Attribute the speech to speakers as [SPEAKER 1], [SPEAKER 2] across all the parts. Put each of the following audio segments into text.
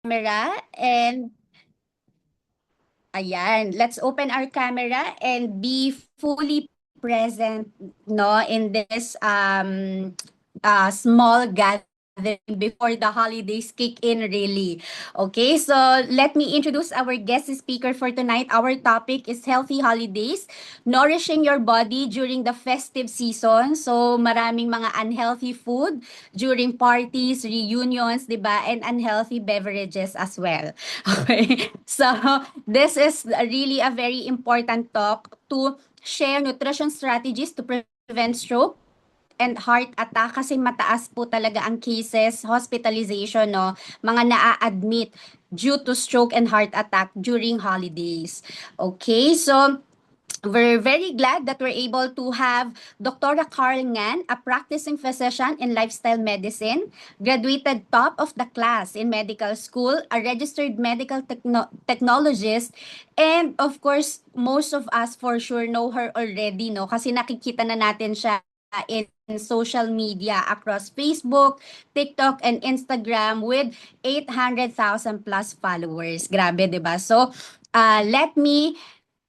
[SPEAKER 1] camera and ayan, let's open our camera and be fully present no in this small gathering before the holidays kick in really. Okay, so let me introduce our guest speaker for tonight. Our topic is healthy holidays, nourishing your body during the festive season. So maraming mga unhealthy food during parties, reunions, 'di ba? And unhealthy beverages as well. Okay. So this is really a very important talk to share nutrition strategies to prevent stroke and heart attack kasi mataas po talaga ang cases, hospitalization, no, mga naa-admit due to stroke and heart attack during holidays. Okay, so we're very glad that we're able to have Dr. Carl Ngan, a practicing physician in lifestyle medicine, graduated top of the class in medical school, a registered medical technologist, and of course, most of us for sure know her already, no? Kasi nakikita na natin siya in social media across Facebook, TikTok, and Instagram with 800,000 plus followers. Grabe, 'di ba? So, let me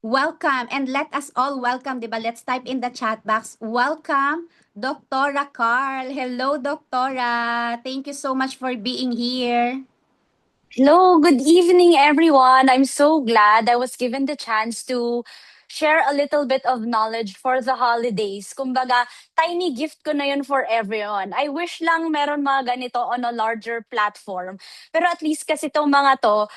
[SPEAKER 1] welcome and let us all welcome, 'di ba? Let's type in the chat box. Welcome, Doctora Carl. Hello, Doctora. Thank you so much for being here.
[SPEAKER 2] Hello, good evening, everyone. I'm so glad I was given the chance to share a little bit of knowledge for the holidays. Kumbaga, tiny gift ko na yun for everyone. I wish lang meron mga ganito on a larger platform. Pero at least kasi itong mga to,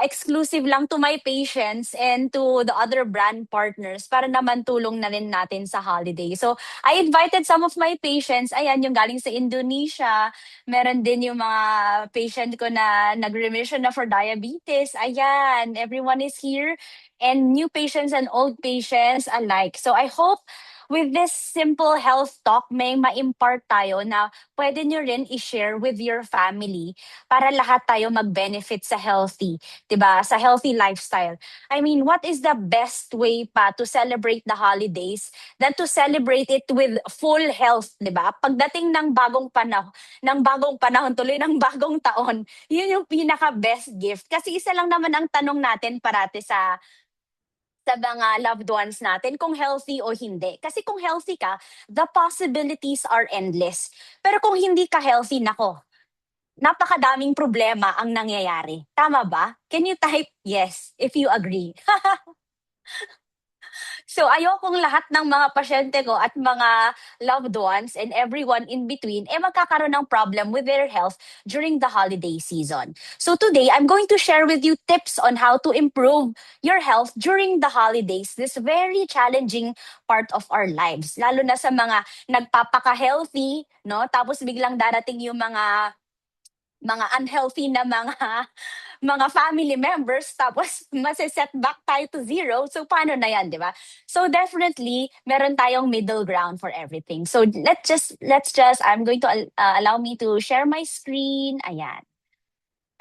[SPEAKER 2] exclusive lang to my patients and to the other brand partners para naman tulong na rin natin sa holiday. So, I invited some of my patients. Ayan, yung galing sa Indonesia. Meron din yung mga patient ko na nag-remission na for diabetes. Ayan, everyone is here. And new patients and old patients alike. So I hope with this simple health talk, may ma-impart tayo na pwede nyo rin i-share with your family para lahat tayo mag-benefit sa healthy, 'di ba? Sa healthy lifestyle. I mean, what is the best way pa to celebrate the holidays than to celebrate it with full health, 'di ba? Pagdating ng bagong panahon tuloy ng bagong taon, yun yung pinaka-best gift. Kasi isa lang naman ang tanong natin parati sa mga loved ones natin kung healthy o hindi. Kasi kung healthy ka, the possibilities are endless. Pero kung hindi ka healthy, nako, napakadaming problema ang nangyayari. Tama ba? Can you type yes if you agree? So ayokong lahat ng mga pasyente ko at mga loved ones and everyone in between magkakaroon ng problem with their health during the holiday season. So today, I'm going to share with you tips on how to improve your health during the holidays, this very challenging part of our lives. Lalo na sa mga nagpapaka-healthy, no? Tapos biglang darating yung mga unhealthy na mga family members tapos mase-set back tayo to zero. So paano na 'yan, 'di ba? So definitely meron tayong middle ground for everything. So let's just I'm going to allow me to share my screen. Ayan.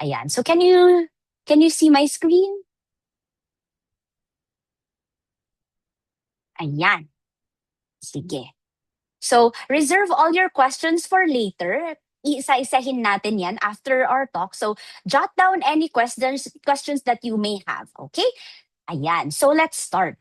[SPEAKER 2] Ayan. So can you see my screen? Ayan. Sige. So, reserve all your questions for later. Iisa-isahin natin yan after our talk. So, jot down any questions that you may have. Okay? Ayan. So, let's start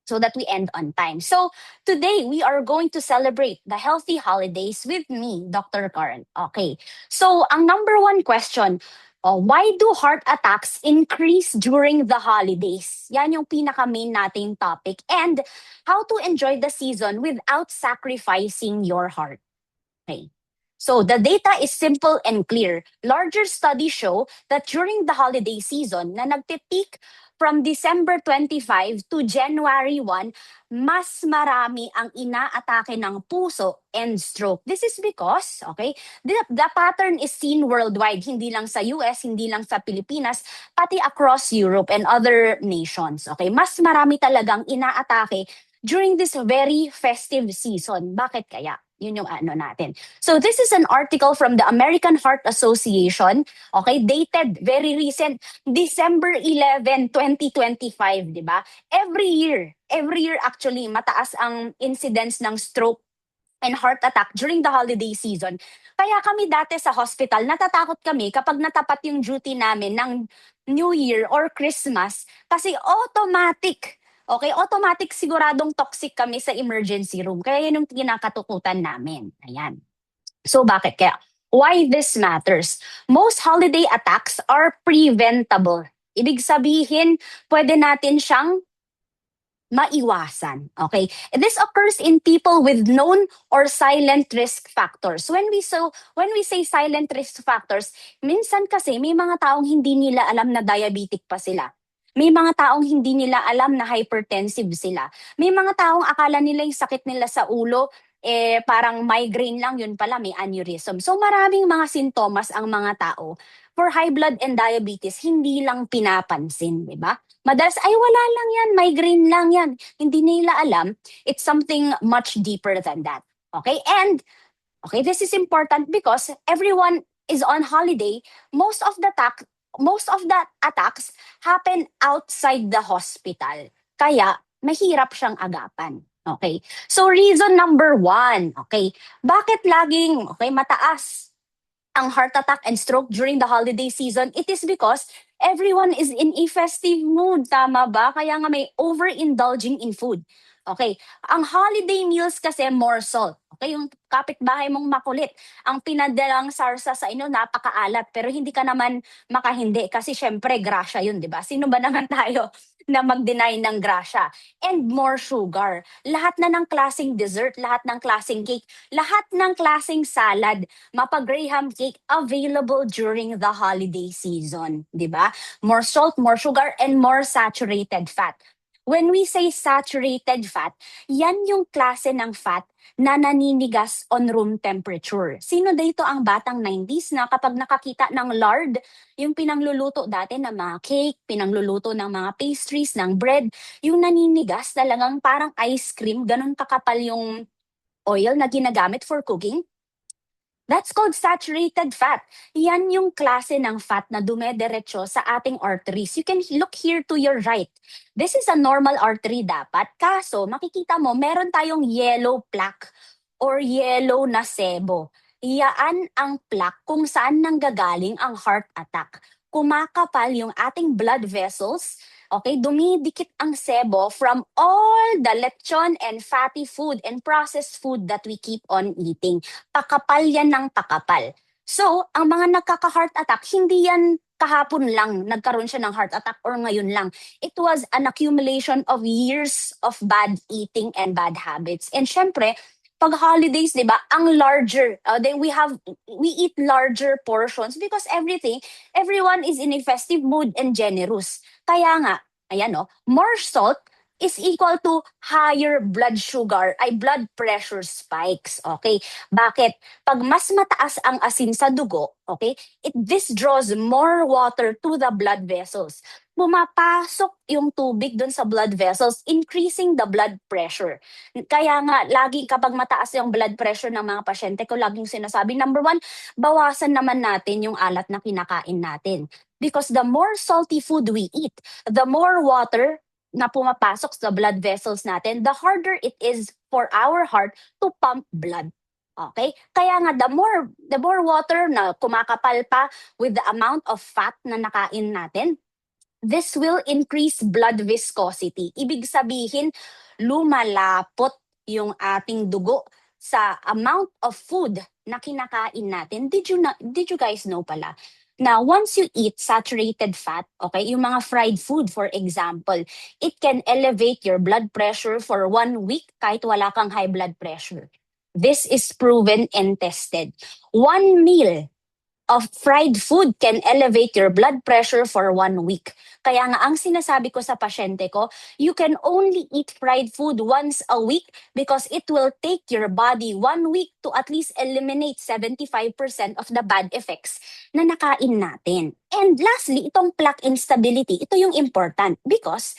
[SPEAKER 2] so that we end on time. So, today we are going to celebrate the healthy holidays with me, Dr. Karen. Okay. So, ang number one question, why do heart attacks increase during the holidays? Yan yung pinaka-main nating topic. And how to enjoy the season without sacrificing your heart. Okay. So the data is simple and clear. Larger studies show that during the holiday season na nagpe-peak from December 25 to January 1, mas marami ang inaatake ng puso and stroke. This is because, okay, the pattern is seen worldwide, hindi lang sa US, hindi lang sa Pilipinas, pati across Europe and other nations. Okay, mas marami talagang inaatake during this very festive season. Bakit kaya? Yun yung ano natin. So this is an article from the American Heart Association, okay, dated very recent, December 11, 2025, di ba? Every year actually, mataas ang incidence ng stroke and heart attack during the holiday season. Kaya kami dati sa hospital, natatakot kami kapag natapat yung duty namin ng New Year or Christmas kasi automatic, okay, automatic siguradong toxic kami sa emergency room. Kaya yun yung kinakatukutan namin. Ayan. So bakit kaya? Why this matters? Most holiday attacks are preventable. Ibig sabihin, pwede natin siyang maiwasan. Okay? This occurs in people with known or silent risk factors. When we say silent risk factors, minsan kasi may mga taong hindi nila alam na diabetic pa sila. May mga taong hindi nila alam na hypertensive sila. May mga taong akala nila yung sakit nila sa ulo, parang migraine lang, yun pala may aneurysm. So maraming mga sintomas ang mga tao. For high blood and diabetes, hindi lang pinapansin, di ba? Madalas, ay wala lang yan, migraine lang yan. Hindi nila alam, it's something much deeper than that. Okay? And, okay, this is important because everyone is on holiday. Most of the attacks happen outside the hospital. Kaya, mahirap siyang agapan. Okay? So, reason number 1, okay, bakit laging, okay, mataas ang heart attack and stroke during the holiday season? It is because everyone is in a festive mood. Tama ba? Kaya nga may overindulging in food. Okay. Ang holiday meals kasi more salt. Okay, yung kapitbahay mong makulit. Ang pinadalang sarsa sa inyo, napakaalat. Pero hindi ka naman makahindi kasi syempre, grasya yun, di ba? Sino ba naman tayo na mag-deny ng grasya? And more sugar. Lahat na ng klaseng dessert, lahat ng klaseng cake, lahat ng klaseng salad, mapa-Graham cake available during the holiday season, 'di ba? More salt, more sugar, and more saturated fat. When we say saturated fat, yan yung klase ng fat na naninigas on room temperature. Sino dito ang batang 90s na kapag nakakita ng lard, yung pinangluluto dati ng mga cake, pinangluluto ng mga pastries, ng bread, yung naninigas talagang parang ice cream, ganun kakapal yung oil na ginagamit for cooking? That's called saturated fat. Yan yung klase ng fat na dumediretso sa ating arteries. You can look here to your right. This is a normal artery dapat. Kaso, makikita mo, meron tayong yellow plaque or yellow na sebo. Iyaan ang plaque kung saan nanggagaling ang heart attack. Kumakapal yung ating blood vessels. Okay, dumidikit ang sebo from all the lechon and fatty food and processed food that we keep on eating. Pakapal yan ng pakapal. So, ang mga nagkaka-heart attack, hindi yan kahapon lang nagkaroon siya ng heart attack or ngayon lang. It was an accumulation of years of bad eating and bad habits. And syempre, pag holidays, di ba, ang larger, then we eat larger portions because everyone is in a festive mood and generous. Kaya nga, ayan more salt is equal to higher blood sugar, ay blood pressure spikes. Okay? Bakit? Pag mas mataas ang asin sa dugo, okay, this draws more water to the blood vessels. Pumapasok yung tubig dun sa blood vessels, increasing the blood pressure. Kaya nga, lagi kapag mataas yung blood pressure ng mga pasyente ko, laging sinasabi, number 1, bawasan naman natin yung alat na kinakain natin. Because the more salty food we eat, the more water na pumapasok sa blood vessels natin, the harder it is for our heart to pump blood. Okay? Kaya nga, the more water na kumakapal pa with the amount of fat na nakain natin, this will increase blood viscosity. Ibig sabihin, lumalapot yung ating dugo sa amount of food na kinakain natin. Did you guys know pala? Now, once you eat saturated fat, okay, yung mga fried food, for example, it can elevate your blood pressure for 1 week kahit wala kang high blood pressure. This is proven and tested. 1 meal of fried food can elevate your blood pressure for 1 week. Kaya nga, ang sinasabi ko sa pasyente ko, you can only eat fried food once a week because it will take your body 1 week to at least eliminate 75% of the bad effects na nakain natin. And lastly, itong plaque instability, ito yung important because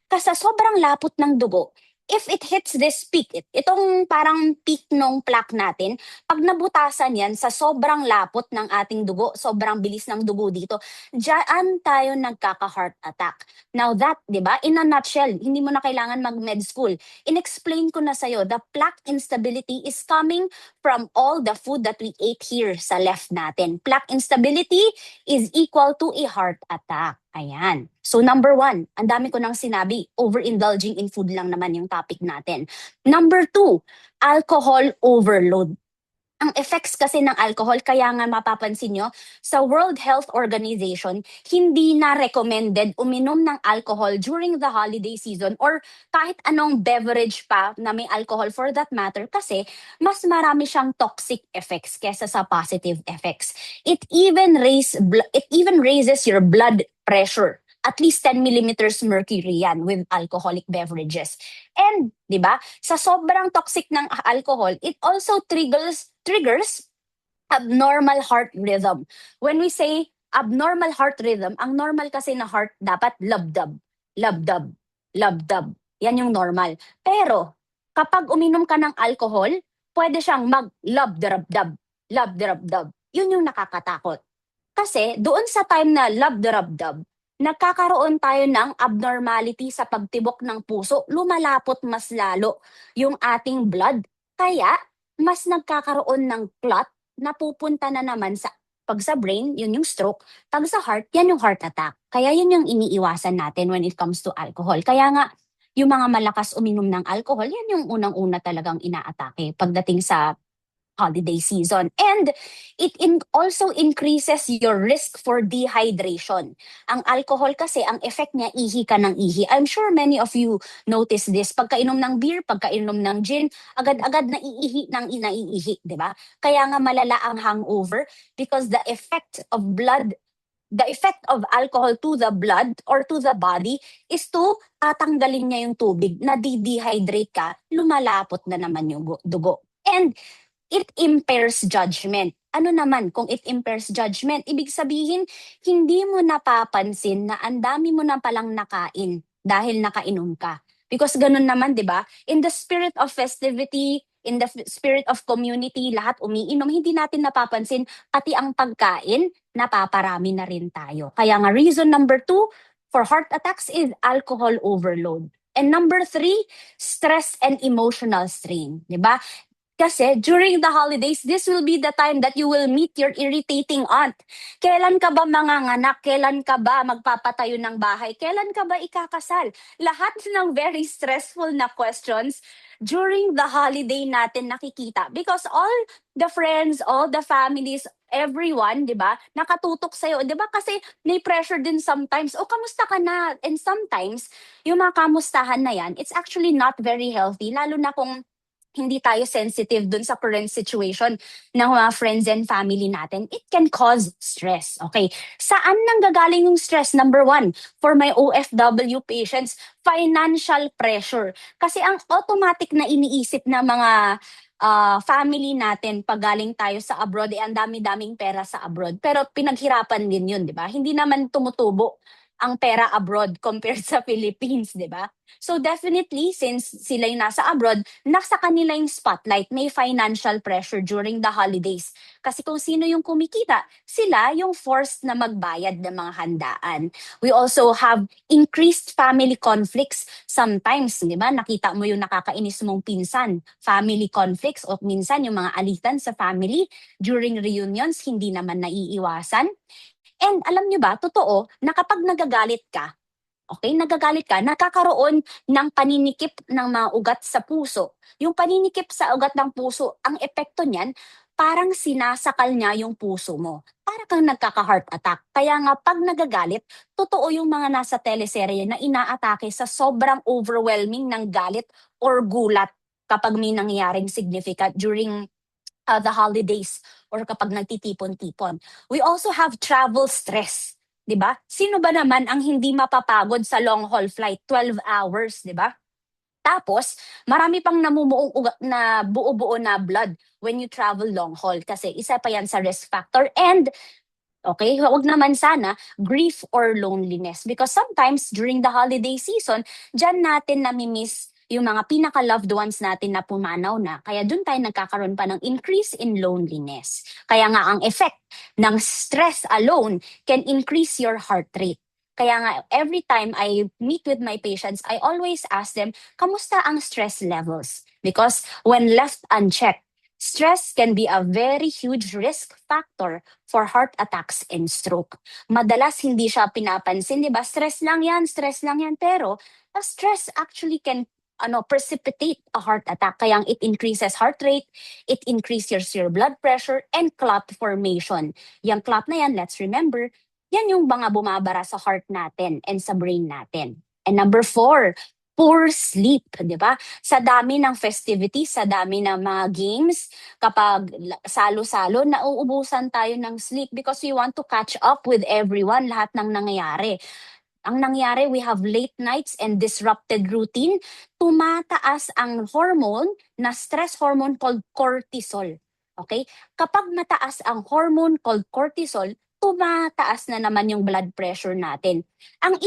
[SPEAKER 2] sa sobrang lapot ng dugo, if it hits this peak, itong parang peak nung plaque natin, pag nabutasan yan sa sobrang lapot ng ating dugo, sobrang bilis ng dugo dito, diyan tayo nagkaka-heart attack. Now that, di ba, in a nutshell, hindi mo na kailangan mag-med school. In-explain ko na sa'yo, the plaque instability is coming from all the food that we ate here sa left natin. Plaque instability is equal to a heart attack. Ayan. So number 1, ang dami ko nang sinabi, overindulging in food lang naman yung topic natin. Number 2, alcohol overload. Ang effects kasi ng alcohol, kaya nga mapapansin nyo, sa World Health Organization, hindi na recommended uminom ng alcohol during the holiday season or kahit anong beverage pa na may alcohol for that matter kasi mas marami siyang toxic effects kesa sa positive effects. It even raises your blood pressure. At least 10 millimeters mercury yan with alcoholic beverages. And, di ba, sa sobrang toxic ng alcohol, it also triggers abnormal heart rhythm. When we say abnormal heart rhythm, ang normal kasi na heart dapat labdab, labdab, labdab. Yan yung normal. Pero, kapag uminom ka ng alcohol, pwede siyang mag-labdarabdab, labdarabdab. Yun yung nakakatakot. Kasi doon sa time na labdarabdab, nagkakaroon tayo ng abnormality sa pagtibok ng puso, lumalapot mas lalo yung ating blood. Kaya, mas nagkakaroon ng clot na pupunta na naman pag sa brain, yun yung stroke. Pag sa heart, yan yung heart attack. Kaya yun yung iniiwasan natin when it comes to alcohol. Kaya nga, yung mga malakas uminom ng alcohol, yan yung unang-una talagang inaatake pagdating sa holiday season. And it also increases your risk for dehydration. Ang alcohol kasi, ang effect niya, ihi ka ng ihi. I'm sure many of you notice this. Pagkainom ng beer, pagkainom ng gin, agad-agad naiihi, di ba? Kaya nga malala ang hangover because the effect of alcohol to the blood or to the body is to tatanggalin niya yung tubig, na dehydrate ka, lumalapot na naman yung dugo. And it impairs judgment. Ano naman kung it impairs judgment? Ibig sabihin, hindi mo napapansin na ang dami mo na palang nakain dahil nakainom ka. Because ganun naman, di ba? In the spirit of festivity, in the spirit of community, lahat umiinom, hindi natin napapansin, pati ang pagkain, napaparami na rin tayo. Kaya nga, reason number 2 for heart attacks is alcohol overload. And number 3, stress and emotional strain. Di ba? Kasi during the holidays, this will be the time that you will meet your irritating aunt. Kailan ka ba manganganak? Kailan ka ba magpapatayo ng bahay? Kailan ka ba ikakasal? Lahat ng very stressful na questions during the holiday natin nakikita. Because all the friends, all the families, everyone, di ba, nakatutok sa'yo. Di ba? Kasi may pressure din sometimes. O, kamusta ka na? And sometimes, yung mga kamustahan na yan, it's actually not very healthy. Lalo na kung hindi tayo sensitive dun sa current situation ng mga friends and family natin, it can cause stress. Okay, saan nanggagaling yung stress? Number 1, for my OFW patients, financial pressure. Kasi ang automatic na iniisip na mga family natin pag galing tayo sa abroad, ang dami-daming pera sa abroad. Pero pinaghirapan din yun, di ba? Hindi naman tumutubo ang pera abroad compared sa Philippines, di ba? So definitely, since sila yung nasa abroad, nasa kanila yung spotlight, may financial pressure during the holidays. Kasi kung sino yung kumikita, sila yung forced na magbayad ng mga handaan. We also have increased family conflicts sometimes, di ba? Nakita mo yung nakakainis mong pinsan, family conflicts, o minsan yung mga alitan sa family during reunions, hindi naman naiiwasan. And alam nyo ba, totoo, na kapag nagagalit ka, nakakaroon ng paninikip ng mga ugat sa puso. Yung paninikip sa ugat ng puso, ang epekto niyan, parang sinasakal niya yung puso mo. Para kang nagkaka-heart attack. Kaya nga pag nagagalit, totoo yung mga nasa teleserye na inaatake sa sobrang overwhelming ng galit or gulat kapag may nangyaring significant during the holidays or kapag nagtitipon-tipon. We also have travel stress. 'Di ba? Sino ba naman ang hindi mapapagod sa long haul flight, 12 hours, 'di ba? Tapos, marami pang namumuong na buo-buo na blood when you travel long haul kasi isa pa yan sa risk factor. And okay, huwag naman sana grief or loneliness because sometimes during the holiday season, diyan natin nami-miss yung mga pinaka-loved ones natin na pumanaw na. Kaya doon tayo nagkakaroon pa ng increase in loneliness. Kaya nga ang effect ng stress alone can increase your heart rate. Kaya nga, every time I meet with my patients, I always ask them, kamusta ang stress levels? Because when left unchecked, stress can be a very huge risk factor for heart attacks and stroke. Madalas hindi siya pinapansin, di ba? Stress lang yan. Pero, stress actually can precipitate a heart attack. Kaya it increases heart rate, it increases your blood pressure, and clot formation. Yung clot na yan, let's remember, yan yung mga bumabara sa heart natin and sa brain natin. And number 4, poor sleep, di ba? Sa dami ng festivities, sa dami ng mga games, kapag salo-salo, nauubusan tayo ng sleep because we want to catch up with everyone, lahat ng nangyayari. Ang nangyari, we have late nights and disrupted routine. Tumataas ang hormone na stress hormone called cortisol. Okay? Kapag mataas ang hormone called cortisol, tumataas na naman yung blood pressure natin. Ang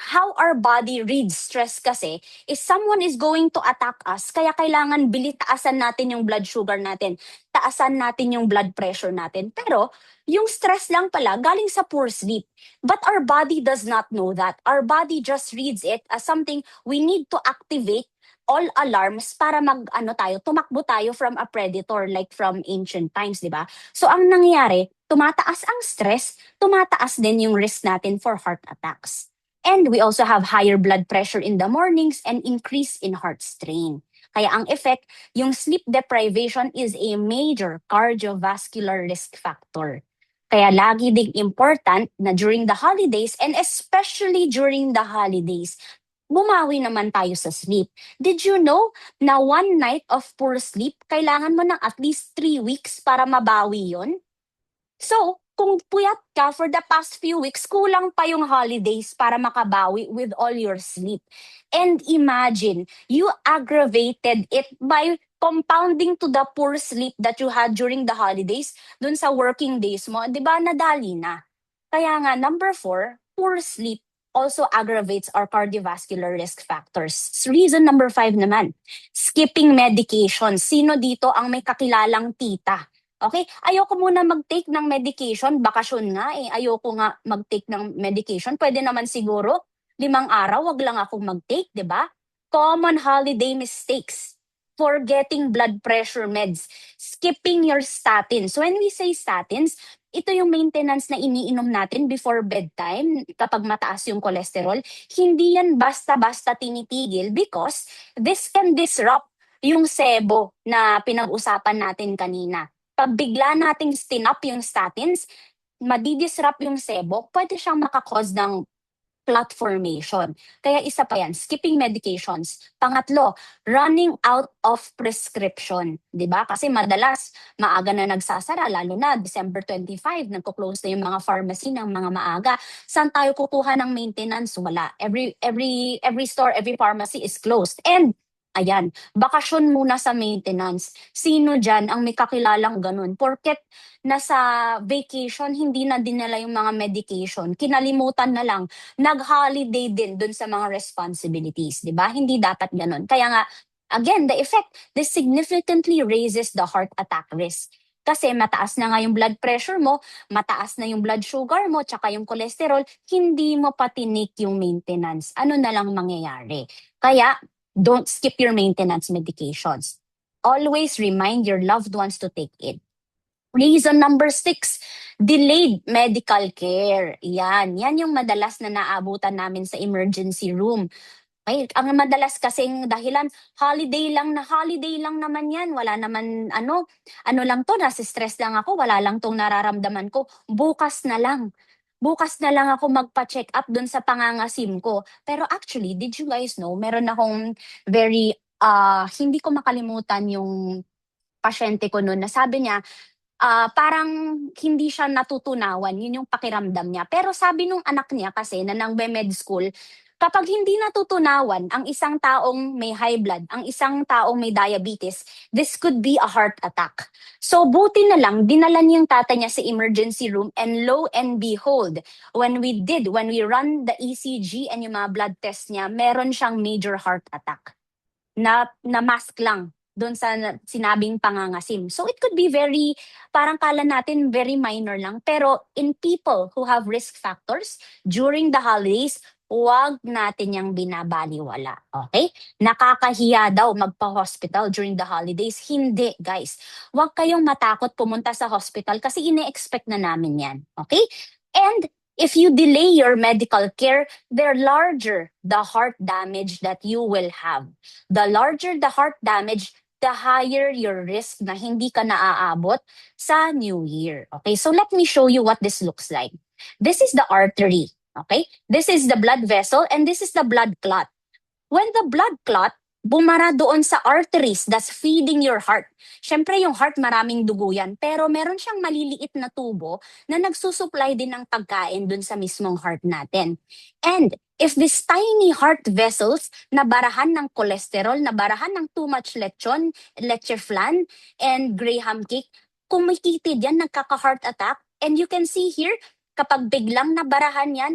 [SPEAKER 2] how our body reads stress kasi is someone is going to attack us, kaya kailangan taasan natin yung blood sugar natin, taasan natin yung blood pressure natin. Pero yung stress lang pala galing sa poor sleep. But our body does not know that. Our body just reads it as something we need to activate all alarms para tumakbo tayo from a predator like from ancient times, di ba? So ang nangyayari, tumataas ang stress, tumataas din yung risk natin for heart attacks. And we also have higher blood pressure in the mornings and increase in heart strain. Kaya ang effect, yung sleep deprivation is a major cardiovascular risk factor. Kaya lagi ding important na during the holidays and especially during the holidays, bumawi naman tayo sa sleep. Did you know na one night of poor sleep, kailangan mo ng at least 3 weeks para mabawi yon? So, kung puyat ka for the past few weeks, kulang pa yung holidays para makabawi with all your sleep. And imagine, you aggravated it by compounding to the poor sleep that you had during the holidays, dun sa working days mo, di ba, nadali na. Kaya nga, number 4, poor sleep also aggravates our cardiovascular risk factors. Reason number 5 naman, skipping medication. Sino dito ang may kakilalang tita? Okay, ayoko muna mag-take ng medication, bakasyon nga ayoko nga mag-take ng medication. Pwede naman siguro 5 araw, wag lang akong mag-take, 'di ba? Common holiday mistakes. Forgetting blood pressure meds, skipping your statins. When we say statins, ito yung maintenance na iniinom natin before bedtime kapag mataas yung cholesterol. Hindi yan basta-basta tinitigil because this can disrupt yung sebo na pinag-usapan natin kanina. Pag bigla nating stinap yung statins, madidisrupt yung sebo, pwede siyang makakause ng clot formation. Kaya isa pa yan, skipping medications. Pangatlo, running out of prescription. 'Di ba? Kasi madalas, maaga na nagsasara, lalo na December 25, nagko-close na yung mga pharmacy ng mga maaga. Saan tayo kukuha ng maintenance? Wala. Every store, every pharmacy is closed. And ayan, bakasyon muna sa maintenance. Sino dyan ang may kakilalang ganun? Porket nasa vacation, hindi na dinala yung mga medication. Kinalimutan na lang. Nag-holiday din dun sa mga responsibilities. Di ba? Hindi dapat ganun. Kaya nga, again, the effect, this significantly raises the heart attack risk. Kasi mataas na nga yung blood pressure mo, mataas na yung blood sugar mo, tsaka yung cholesterol, hindi mo patinik yung maintenance. Ano na lang mangyayari? Kaya, don't skip your maintenance medications. Always remind your loved ones to take it. Reason number 6, delayed medical care. Yan yung madalas na naabutan namin sa emergency room. Ay, ang madalas kasing dahilan, holiday lang naman yan. Wala naman, ano lang to, nasi-stress lang ako, wala lang tong nararamdaman ko. Bukas na lang ako magpa-check up dun sa pangangasim ko. Pero actually, did you guys know, meron akong very, hindi ko makalimutan yung pasyente ko noon na sabi niya, parang hindi siya natutunawan, yun yung pakiramdam niya. Pero sabi nung anak niya kasi na nang med school, Kapag hindi natutunawan ang isang taong may high blood, ang isang taong may diabetes, this could be a heart attack. So buti na lang, dinala niya yung tatay niya sa emergency room, and lo and behold, when we run the ECG and yung mga blood test niya, meron siyang major heart attack na mask lang doon sa sinabing pangangasim. So it could be parang kala natin very minor lang, pero in people who have risk factors during the holidays, huwag natin yung binabaliwala. Okay? Nakakahiya daw magpa-hospital during the holidays. Hindi, guys. Huwag kayong matakot pumunta sa hospital kasi ine-expect na namin yan. Okay? And if you delay your medical care, the larger the heart damage that you will have. The larger the heart damage, the higher your risk na hindi ka naaabot sa New Year. Okay, so let me show you what this looks like. This is the artery. Okay, this is the blood vessel and this is the blood clot. When the blood clot, bumara doon sa arteries that's feeding your heart. Syempre yung heart maraming dugo yan, pero meron siyang maliliit na tubo na nagsusupply din ng pagkain doon sa mismong heart natin. And if these tiny heart vessels nabarahan ng cholesterol, nabarahan ng too much lechon, leche flan, and graham cake, kumikitid yan, nagkaka-heart attack. And you can see here, kapag biglang nabarahan yan,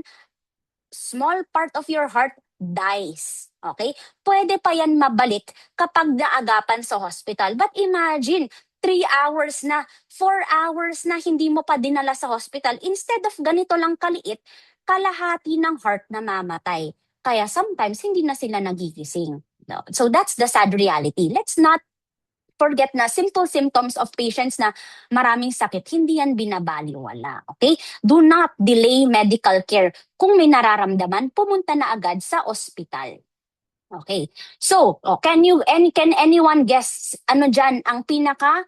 [SPEAKER 2] small part of your heart dies. Okay? Pwede pa yan mabalik kapag naagapan sa hospital. But imagine, 3 hours na, 4 hours na hindi mo pa dinala sa hospital. Instead of ganito lang kaliit, kalahati ng heart na mamatay. Kaya sometimes hindi na sila nagigising. No? So that's the sad reality. Let's not forget na simple symptoms of patients na maraming sakit, hindi yan binabaliwala. Okay? Do not delay medical care. Kung may nararamdaman, pumunta na agad sa ospital. Okay. So, can anyone guess ano diyan ang pinaka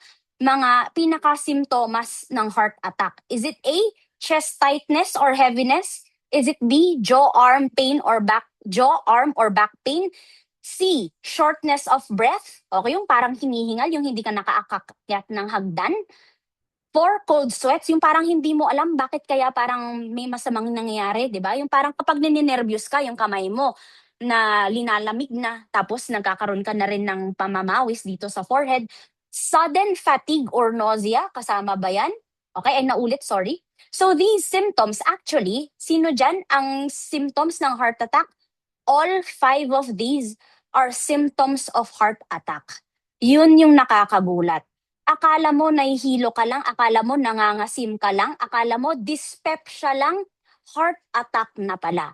[SPEAKER 2] simptomas ng heart attack? Is it A, chest tightness or heaviness? Is it B, jaw arm or back pain? C, shortness of breath. Okay, yung parang hinihingal, yung hindi ka nakaakyat ng hagdan. 4, cold sweats, yung parang hindi mo alam bakit kaya parang may masamang nangyayari, di ba? Yung parang kapag ninenervyos ka, yung kamay mo na linalamig na, tapos nagkakaroon ka na rin ng pamamawis dito sa forehead. Sudden fatigue or nausea, kasama ba yan? Okay, ay naulit, sorry. So these symptoms, actually, sino dyan ang symptoms ng heart attack? All 5 of these are symptoms of heart attack. Yun yung nakakagulat. Akala mo nahihilo ka lang, akala mo nangangasim ka lang, akala mo dyspepsia lang, heart attack na pala.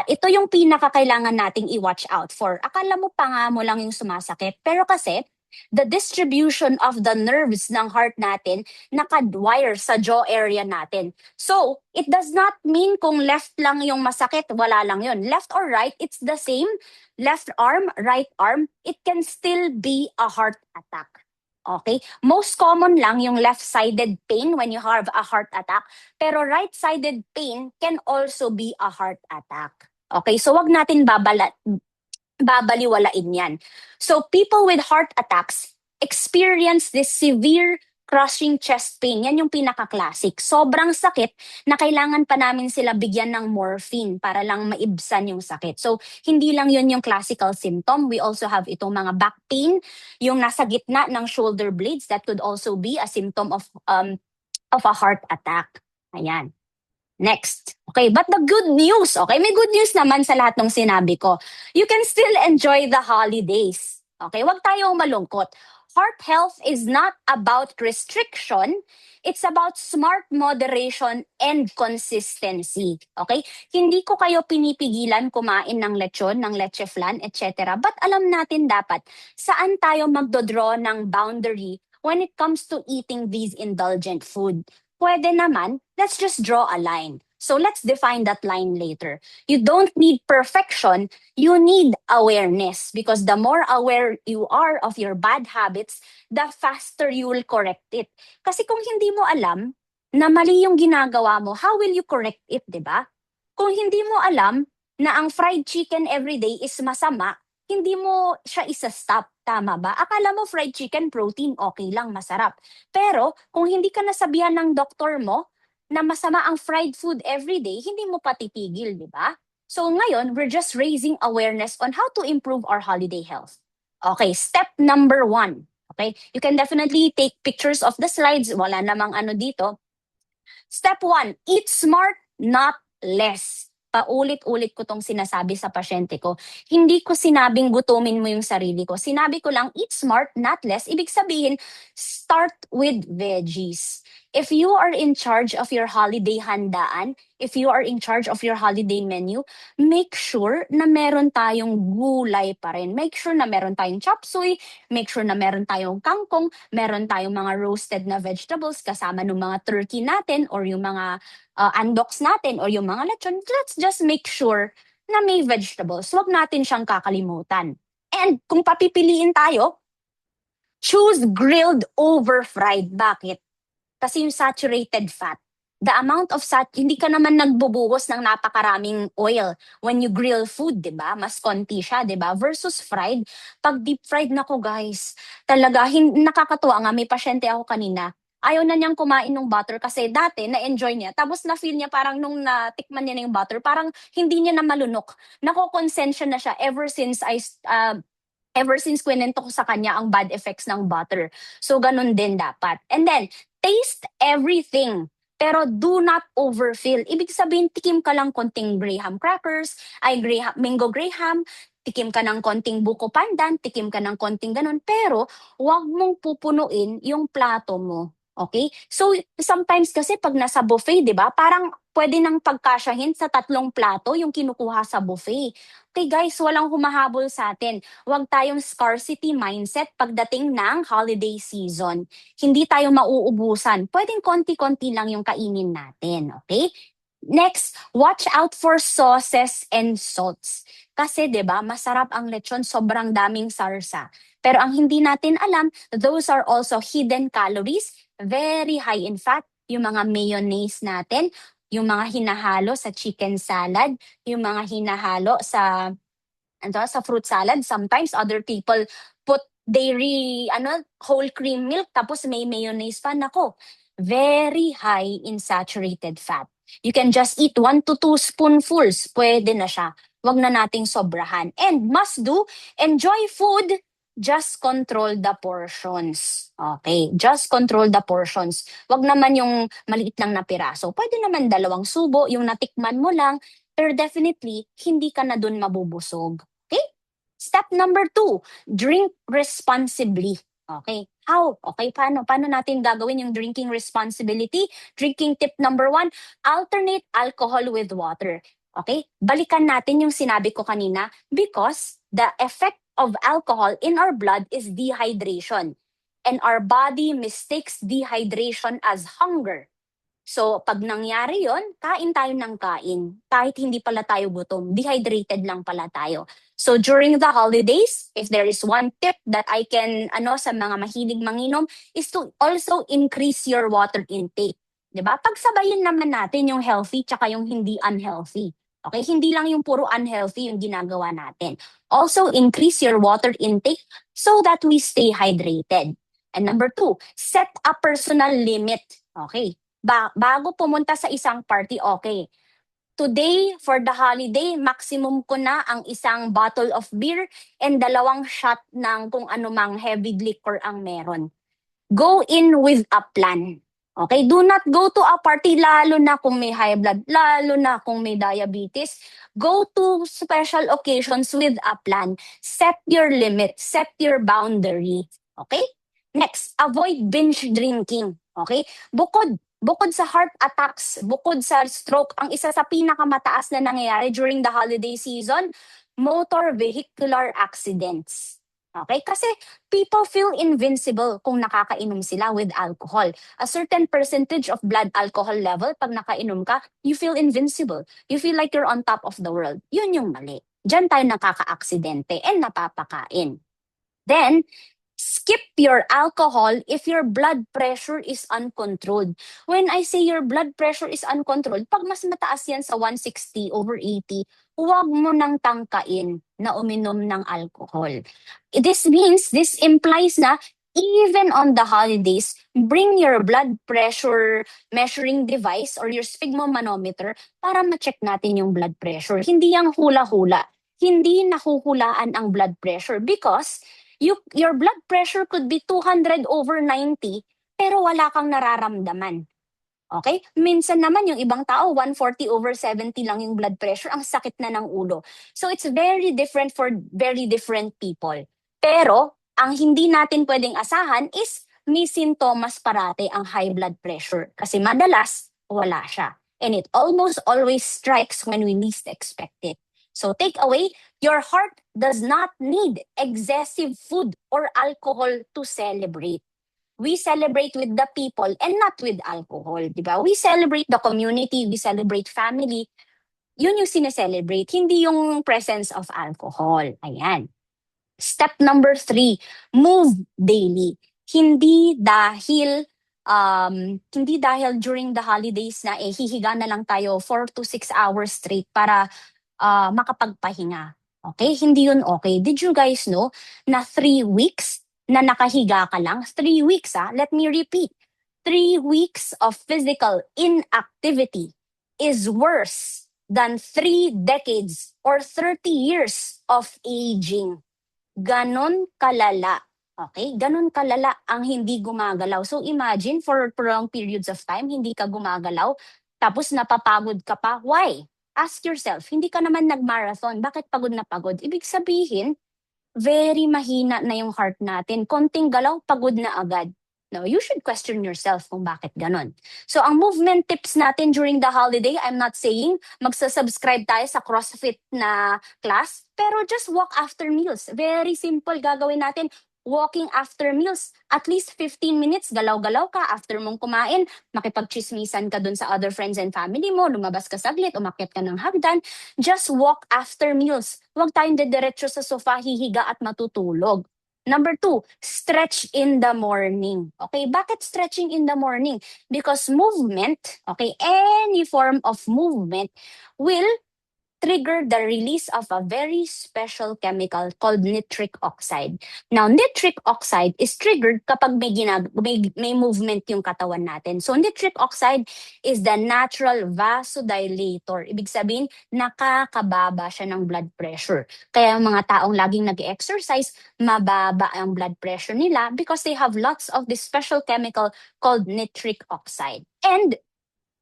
[SPEAKER 2] Ito yung pinakakailangan nating i-watch out for. Akala mo pa nga mo lang yung sumasakit, pero kasi the distribution of the nerves ng heart natin nakadwire sa jaw area natin. So, it does not mean kung left lang yung masakit, wala lang yun. Left or right, it's the same. Left arm, right arm, it can still be a heart attack. Okay? Most common lang yung left-sided pain when you have a heart attack, pero right-sided pain can also be a heart attack. Okay? So, wag natin babaliwalain yan. So people with heart attacks experience this severe crushing chest pain. Yan yung pinaka-classic. Sobrang sakit na kailangan pa namin sila bigyan ng morphine para lang maibsan yung sakit. So hindi lang yun yung classical symptom. We also have itong mga back pain, yung nasa gitna ng shoulder blades. That could also be a symptom of a heart attack. Ayan. Next. Okay, but the good news, okay, may good news naman sa lahat ng sinabi ko. You can still enjoy the holidays. Okay, wag tayong malungkot. Heart health is not about restriction. It's about smart moderation and consistency. Okay? Hindi ko kayo pinipigilan kumain ng lechon, ng leche flan, etc. But alam natin dapat saan tayo magdodraw ng boundary when it comes to eating these indulgent food. Pwede naman, let's just draw a line. So let's define that line later. You don't need perfection, you need awareness, because the more aware you are of your bad habits, the faster you will correct it. Kasi kung hindi mo alam na mali yung ginagawa mo, how will you correct it, di ba? Kung hindi mo alam na ang fried chicken everyday is masama, hindi mo siya isa-stop. Tama ba? Akala mo fried chicken protein, okay lang, masarap. Pero kung hindi ka nasabihan ng doktor mo na masama ang fried food everyday, hindi mo patitigil, di ba? So ngayon, we're just raising awareness on how to improve our holiday health. Okay, step number 1. Okay, you can definitely take pictures of the slides. Wala namang ano dito. Step 1, eat smart, not less. Paulit-ulit ko tong sinasabi sa pasyente ko. Hindi ko sinabing gutumin mo yung sarili ko. Sinabi ko lang, eat smart, not less. Ibig sabihin, start with veggies. If you are in charge of your holiday handaan, if you are in charge of your holiday menu, make sure na meron tayong gulay pa rin. Make sure na meron tayong chop suey, make sure na meron tayong kangkong, meron tayong mga roasted na vegetables kasama ng mga turkey natin or yung mga andoks natin or yung mga lechon. Let's just make sure na may vegetables. Huwag natin siyang kakalimutan. And kung papipiliin tayo, choose grilled over fried. Bakit? Kasi yung saturated fat, the amount of hindi ka naman nagbubuhos ng napakaraming oil when you grill food, 'di ba? Mas konti siya, 'di ba? Versus fried, pag deep fried nako guys, talaga nakakatuwa nga may pasyente ako kanina. Ayaw na niyang kumain ng butter kasi dati na-enjoy niya. Tapos na-feel niya parang nung natikman niya na yung butter, parang hindi niya na malunok. Nako-consensya na siya ever since kwento ko sa kanya ang bad effects ng butter. So, ganun din dapat. And then, taste everything. Pero do not overfill. Ibig sabihin, tikim ka lang konting graham crackers, mango graham, tikim ka ng konting buko pandan, tikim ka ng konting ganun. Pero, huwag mong pupunuin yung plato mo. Okay? So, sometimes kasi pag nasa buffet, di ba, parang pwede nang pagkasyahin sa 3 plato yung kinukuha sa buffet. Okay guys, walang humahabol sa atin. Huwag tayong scarcity mindset pagdating ng holiday season. Hindi tayo mauubusan. Pwedeng konti-konti lang yung kainin natin, okay? Next, watch out for sauces and salts. Kasi 'di ba, masarap ang lechon, sobrang daming sarsa. Pero ang hindi natin alam, those are also hidden calories, very high in fat, yung mga mayonnaise natin, yung mga hinahalo sa chicken salad, yung mga hinahalo sa fruit salad. Sometimes other people put dairy whole cream milk tapos may mayonnaise pa. Nako, very high in saturated fat. You can just eat 1 to 2 spoonfuls, pwede na siya. Wag na nating sobrahan. And must do, enjoy food, just control the portions. Okay, just control the portions. Wag naman yung maliit lang na piraso. Pwede naman 2 subo, yung natikman mo lang, pero definitely, hindi ka na dun mabubusog. Okay? Step number 2, drink responsibly. Okay. How? Okay, paano? Paano natin gagawin yung drinking responsibility? Drinking tip number 1, alternate alcohol with water. Okay? Balikan natin yung sinabi ko kanina because the effect of alcohol in our blood is dehydration. And our body mistakes dehydration as hunger. So, pag nangyari yon, kain tayo ng kain. Kahit hindi pala tayo gutom, dehydrated lang pala tayo. So, during the holidays, if there is one tip that I can, sa mga mahilig manginom, is to also increase your water intake. 'Di ba? Pagsabayin naman natin yung healthy tsaka yung hindi unhealthy. Okay? Hindi lang yung puro unhealthy yung ginagawa natin. Also, increase your water intake so that we stay hydrated. And number 2, set a personal limit. Okay? Bago pumunta sa isang party, okay. Today, for the holiday, maximum ko na ang isang bottle of beer and 2 shot ng kung anumang heavy liquor ang meron. Go in with a plan. Okay? Do not go to a party lalo na kung may high blood, lalo na kung may diabetes. Go to special occasions with a plan. Set your limit, set your boundary. Okay? Next, avoid binge drinking. Okay? Bukod sa heart attacks, bukod sa stroke, ang isa sa pinakamataas na nangyayari during the holiday season, motor vehicular accidents. Okay? Kasi people feel invincible kung nakakainom sila with alcohol. A certain percentage of blood alcohol level, pag nakainom ka, you feel invincible. You feel like you're on top of the world. Yun yung mali. Diyan tayo nakaka-aksidente and napapakain. Then, skip your alcohol if your blood pressure is uncontrolled. When I say your blood pressure is uncontrolled, pag mas mataas yan sa 160/80, huwag mo nang tangkain na uminom ng alcohol. This implies na Even on the holidays, bring your blood pressure measuring device or your sphygmomanometer para ma-check natin yung blood pressure. Hindi yung hula-hula. Hindi nahuhulaan ang blood pressure because your blood pressure could be 200/90 pero wala kang nararamdaman. Okay? Minsan naman yung ibang tao, 140/70 lang yung blood pressure, ang sakit na ng ulo. So it's very different for very different people. Pero, ang hindi natin pwedeng asahan is may sintomas parate ang high blood pressure. Kasi madalas, wala siya. And it almost always strikes when we least expect it. So take away, your heart does not need excessive food or alcohol to celebrate. We celebrate with the people and not with alcohol, di ba? We celebrate the community, we celebrate family. Yun yung sineselebrate, hindi yung presence of alcohol. Ayan. Step number 3, move daily. Hindi dahil during the holidays na hihiga na lang tayo 4 to 6 hours straight para makapagpahinga. Okay? Hindi yun okay. Did you guys know na 3 weeks na nakahiga ka lang? 3 weeks, let me repeat. 3 weeks of physical inactivity is worse than 3 decades or 30 years of aging. Ganon kalala. Okay? Ganon kalala ang hindi gumagalaw. So imagine for prolonged periods of time, hindi ka gumagalaw, tapos napapagod ka pa. Why? Ask yourself, hindi ka naman nag-marathon. Bakit pagod na pagod? Ibig sabihin, very mahina na yung heart natin. Konting galaw, pagod na agad. No, you should question yourself kung bakit ganon. So, ang movement tips natin during the holiday, I'm not saying magsasubscribe tayo sa CrossFit na class, pero just walk after meals. Very simple gagawin natin. Walking after meals, at least 15 minutes, galaw-galaw ka after mong kumain, makipagchismisan ka dun sa other friends and family mo, lumabas ka saglit, umakyat ka ng hagdan, just walk after meals. Huwag tayong dediretso sa sofa, hihiga at matutulog. Number 2, stretch in the morning. Okay, bakit stretching in the morning? Because movement, okay, any form of movement will trigger the release of a very special chemical called nitric oxide. Now, nitric oxide is triggered kapag may movement yung katawan natin. So, nitric oxide is the natural vasodilator. Ibig sabihin, nakakababa siya ng blood pressure. Kaya mga taong laging nag-exercise, mababa ang blood pressure nila because they have lots of this special chemical called nitric oxide. And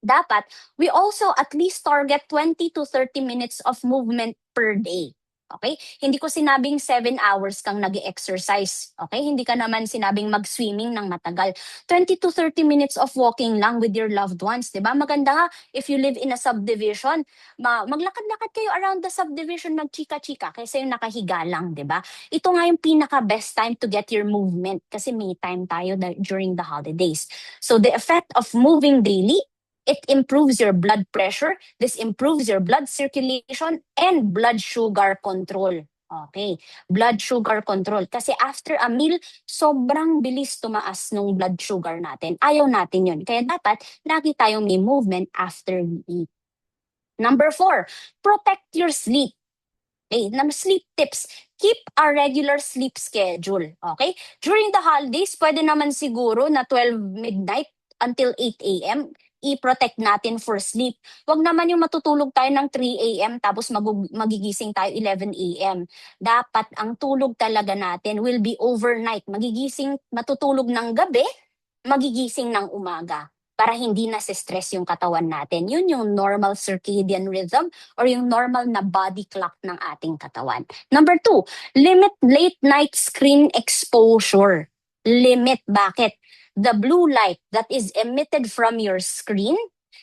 [SPEAKER 2] dapat we also at least target 20 to 30 minutes of movement per day. Okay? Hindi ko sinabing 7 hours kang nag-exercise. Okay? Hindi ka naman sinabing mag-swimming ng matagal. 20 to 30 minutes of walking lang with your loved ones. Diba? Maganda nga, if you live in a subdivision, maglakad-lakad kayo around the subdivision, mag-chika-chika, kaysa yung nakahiga lang. Diba? Ito nga yung pinaka-best time to get your movement kasi may time tayo during the holidays. So the effect of moving daily, it improves your blood pressure, this improves your blood circulation, and blood sugar control. Okay, blood sugar control. Kasi after a meal, sobrang bilis tumaas ng blood sugar natin. Ayaw natin yun. Kaya dapat lagi tayong may movement after we eat. Number 4, protect your sleep. Okay, sleep tips. Keep a regular sleep schedule. Okay? During the holidays, pwede naman siguro na 12 midnight until 8 a.m. i-protect natin for sleep. Huwag naman yung matutulog tayo ng 3 a.m. tapos magigising tayo 11 a.m. Dapat ang tulog talaga natin will be overnight. Matutulog ng gabi, magigising ng umaga para hindi na-stress yung katawan natin. Yun yung normal circadian rhythm or yung normal na body clock ng ating katawan. Number 2, limit late night screen exposure. Limit. Bakit? The blue light that is emitted from your screen,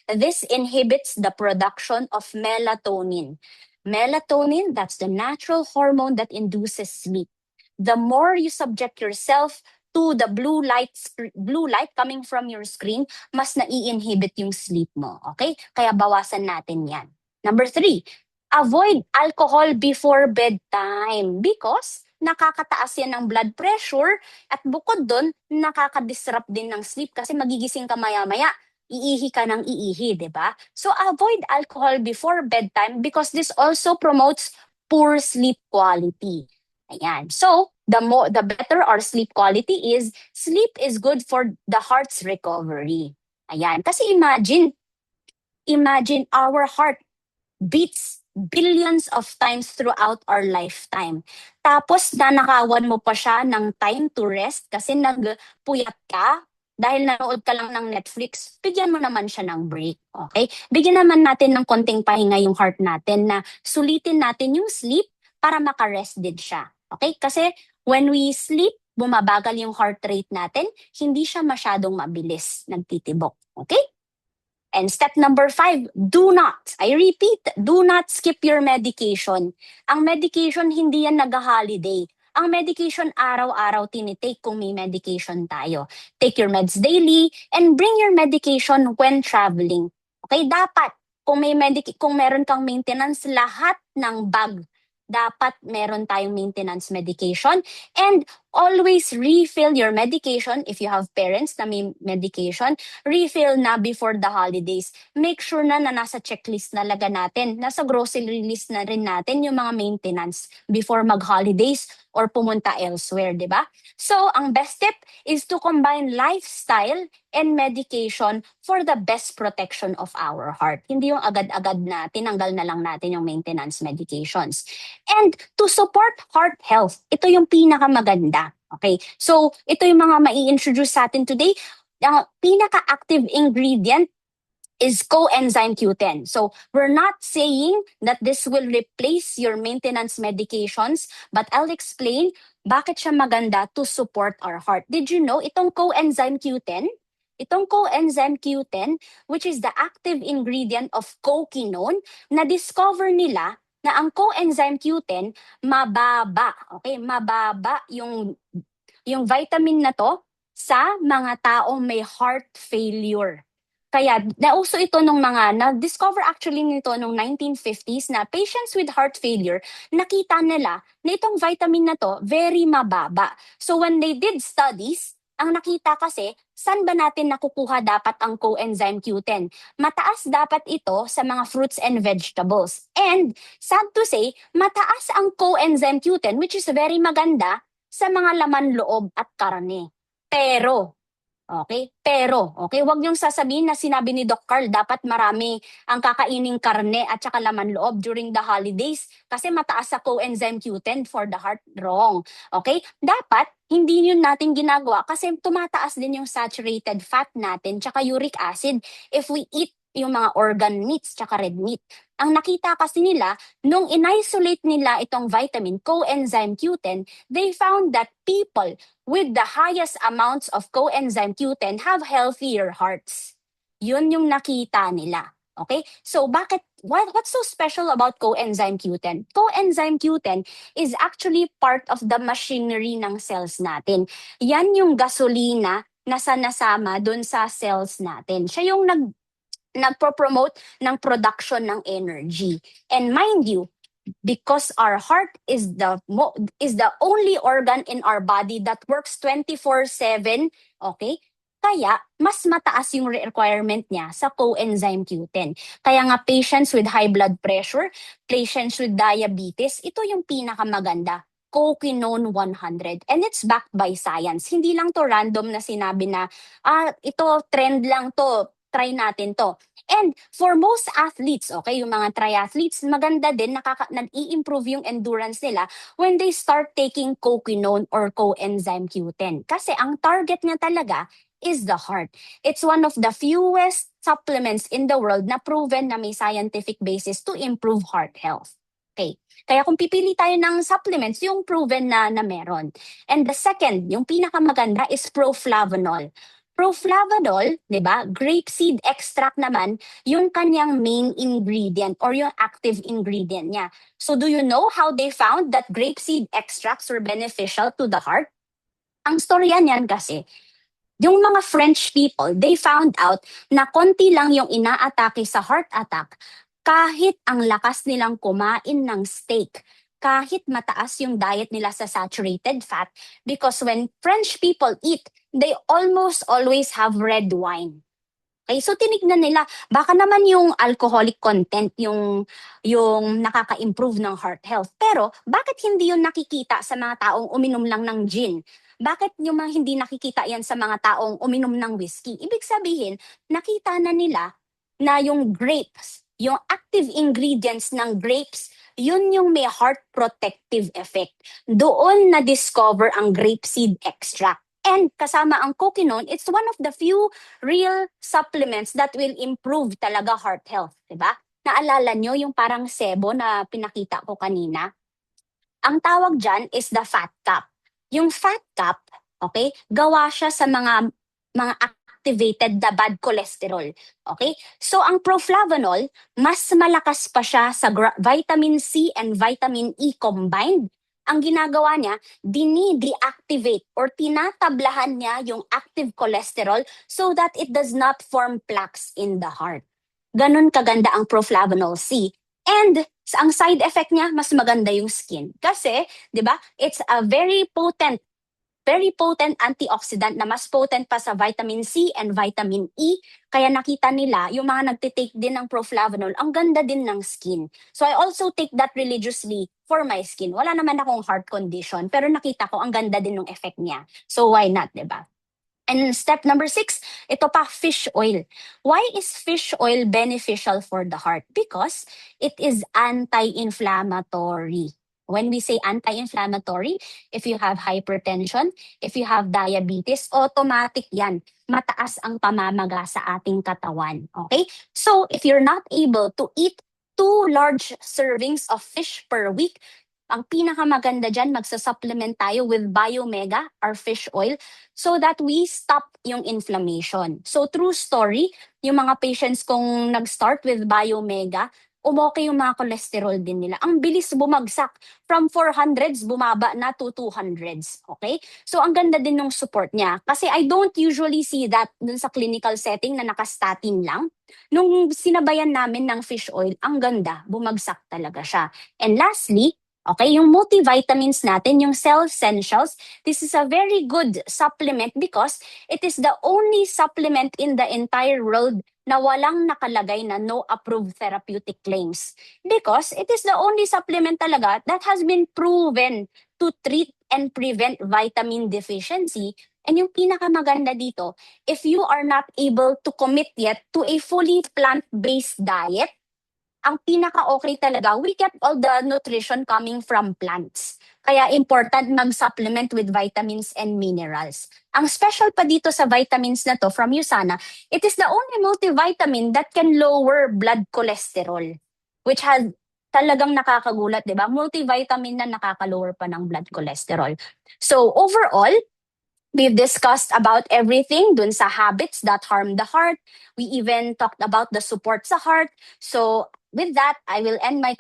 [SPEAKER 2] this inhibits the production of melatonin. Melatonin, that's the natural hormone that induces sleep. The more you subject yourself to the blue light coming from your screen, mas nai-inhibit yung sleep mo. Okay? Kaya bawasan natin yan. Number 3, avoid alcohol before bedtime because nakakataas yan ng blood pressure at bukod doon, nakaka-disrupt din ng sleep kasi magigising ka maya-maya, iihi ka ng iihi, di ba? So avoid alcohol before bedtime because this also promotes poor sleep quality. Ayan. So, the better our sleep quality is, sleep is good for the heart's recovery. Ayan. Kasi imagine our heart beats billions of times throughout our lifetime. Tapos nanakawan mo pa siya ng time to rest kasi nagpuyat ka dahil nanood ka lang ng Netflix, bigyan mo naman siya ng break. Okay? Bigyan naman natin ng konting pahinga yung heart natin na sulitin natin yung sleep para makarest din siya. Okay? Kasi when we sleep, bumabagal yung heart rate natin, hindi siya masyadong mabilis nagtitibok. Okay? And step number 5, do not, I repeat, do not skip your medication. Ang medication, hindi yan nag-holiday. Ang medication, araw-araw tinitake kung may medication tayo. Take your meds daily and bring your medication when traveling. Okay, dapat, kung meron kang maintenance, lahat ng bag, dapat meron tayong maintenance medication. And always refill your medication if you have parents na may medication. Refill na before the holidays. Make sure na nasa checklist na laga natin. Nasa grocery list na rin natin yung mga maintenance before mag-holidays or pumunta elsewhere, di ba? So, ang best tip is to combine lifestyle and medication for the best protection of our heart. Hindi yung agad-agad na tinanggal na lang natin yung maintenance medications. And to support heart health, ito yung pinakamaganda. Okay, so ito yung mga mai-introduce sa atin today. Ang pinaka-active ingredient is coenzyme Q10. So we're not saying that this will replace your maintenance medications, but I'll explain bakit siya maganda to support our heart. Did you know itong coenzyme Q10? Itong coenzyme Q10, which is the active ingredient of coquinone, na-discover nila na ang coenzyme Q10 mababa. Okay, mababa yung vitamin na to sa mga taong may heart failure. Kaya nauso ito nung na-discover actually nito nung 1950s na patients with heart failure, nakita nila na itong vitamin na to very mababa. So when they did studies, ang nakita kasi, saan ba natin nakukuha dapat ang coenzyme Q10? Mataas dapat ito sa mga fruits and vegetables. And sad to say, mataas ang coenzyme Q10, which is very maganda, sa mga laman loob at karne. Pero, wag niyong sasabihin na sinabi ni Doc Carl, dapat marami ang kakaining karne at saka laman loob during the holidays kasi mataas sa coenzyme Q10 for the heart. Wrong. Okay? Dapat, hindi yun natin ginagawa kasi tumataas din yung saturated fat natin tsaka uric acid if we eat yung mga organ meats tsaka red meat. Ang nakita kasi nila, nung in-isolate nila itong vitamin, coenzyme Q10, they found that people with the highest amounts of coenzyme Q10 have healthier hearts. Yun yung nakita nila. Okay? So what's so special about coenzyme Q10? Coenzyme Q10 is actually part of the machinery ng cells natin. Yan yung gasolina na nasama dun sa cells natin. Siya yung nagpo-promote ng production ng energy. And mind you, because our heart is the only organ in our body that works 24/7, okay? Kaya mas mataas yung requirement niya sa coenzyme Q10. Kaya nga patients with high blood pressure, patients with diabetes, ito yung pinakamaganda. Coquinone 100. And it's backed by science. Hindi lang to random na sinabi na, ito trend lang to, try natin to. And for most athletes, okay, yung mga triathletes, maganda din, nag-i-improve yung endurance nila when they start taking coquinone or coenzyme Q10. Kasi ang target niya talaga is the heart. It's one of the fewest supplements in the world na proven na may scientific basis to improve heart health. Okay. Kaya kung pipili tayo ng supplements, yung proven na meron. And the second, yung pinakamaganda is proflavanol. Proflavanol, di ba? Grapeseed extract naman, yung kanyang main ingredient or yung active ingredient niya. So do you know how they found that grapeseed extracts were beneficial to the heart? Ang storya niyan kasi, yung mga French people, they found out na konti lang yung inaatake sa heart attack kahit ang lakas nilang kumain ng steak, kahit mataas yung diet nila sa saturated fat, because when French people eat, they almost always have red wine. Okay, so tinignan nila, baka naman yung alcoholic content yung nakaka-improve ng heart health. Pero bakit hindi yun nakikita sa mga taong uminom lang ng gin? Bakit yung mga hindi nakikita yan sa mga taong uminom ng whiskey? Ibig sabihin, nakita na nila na yung grapes, yung active ingredients ng grapes, yun yung may heart protective effect. Doon na-discover ang grapeseed extract. And kasama ang coquinone, it's one of the few real supplements that will improve talaga heart health, 'di ba? Naalala nyo yung parang sebo na pinakita ko kanina? Ang tawag diyan is the fat cap. Yung fat cap, okay, gawa siya sa mga activated na bad cholesterol. Okay? So ang proflavanol, mas malakas pa siya sa vitamin C and vitamin E combined. Ang ginagawa niya, dini-deactivate or tinatablahan niya yung active cholesterol so that it does not form plaques in the heart. Ganon kaganda ang proflavanol C. And ang side effect niya, mas maganda yung skin. Kasi, di ba, it's a very potent antioxidant na mas potent pa sa vitamin C and vitamin E. Kaya nakita nila, yung mga nagtitake din ng proflavanol, ang ganda din ng skin. So I also take that religiously for my skin. Wala naman akong heart condition, pero nakita ko ang ganda din ng effect niya. So why not, di ba? And step number 6, ito pa, fish oil. Why is fish oil beneficial for the heart? Because it is anti-inflammatory. When we say anti-inflammatory, if you have hypertension, if you have diabetes, automatic yan. Mataas ang pamamaga sa ating katawan. Okay? So, if you're not able to eat 2 large servings of fish per week, ang pinakamaganda dyan, magsa-supplement tayo with Biomega, our fish oil, so that we stop yung inflammation. So true story, yung mga patients kong nag-start with Biomega, umokay yung mga cholesterol din nila. Ang bilis bumagsak. From 400s, bumaba na to 200s. Okay? So ang ganda din ng support niya. Kasi I don't usually see that dun sa clinical setting na naka-statin lang. Nung sinabayan namin ng fish oil, ang ganda, bumagsak talaga siya. And lastly, okay, yung multivitamins natin, yung Cell Essentials, this is a very good supplement because it is the only supplement in the entire world na walang nakalagay na no approved therapeutic claims. Because it is the only supplement talaga that has been proven to treat and prevent vitamin deficiency. And yung pinakamaganda dito, if you are not able to commit yet to a fully plant-based diet, ang pinaka-okay talaga, we get all the nutrition coming from plants. Kaya important mag-supplement with vitamins and minerals. Ang special pa dito sa vitamins na to from USANA, it is the only multivitamin that can lower blood cholesterol, which has talagang nakakagulat, di ba? Multivitamin na nakaka-lower pa ng blood cholesterol. So overall, we've discussed about everything dun sa habits that harm the heart. We even talked about the support sa heart. So with that, I will end my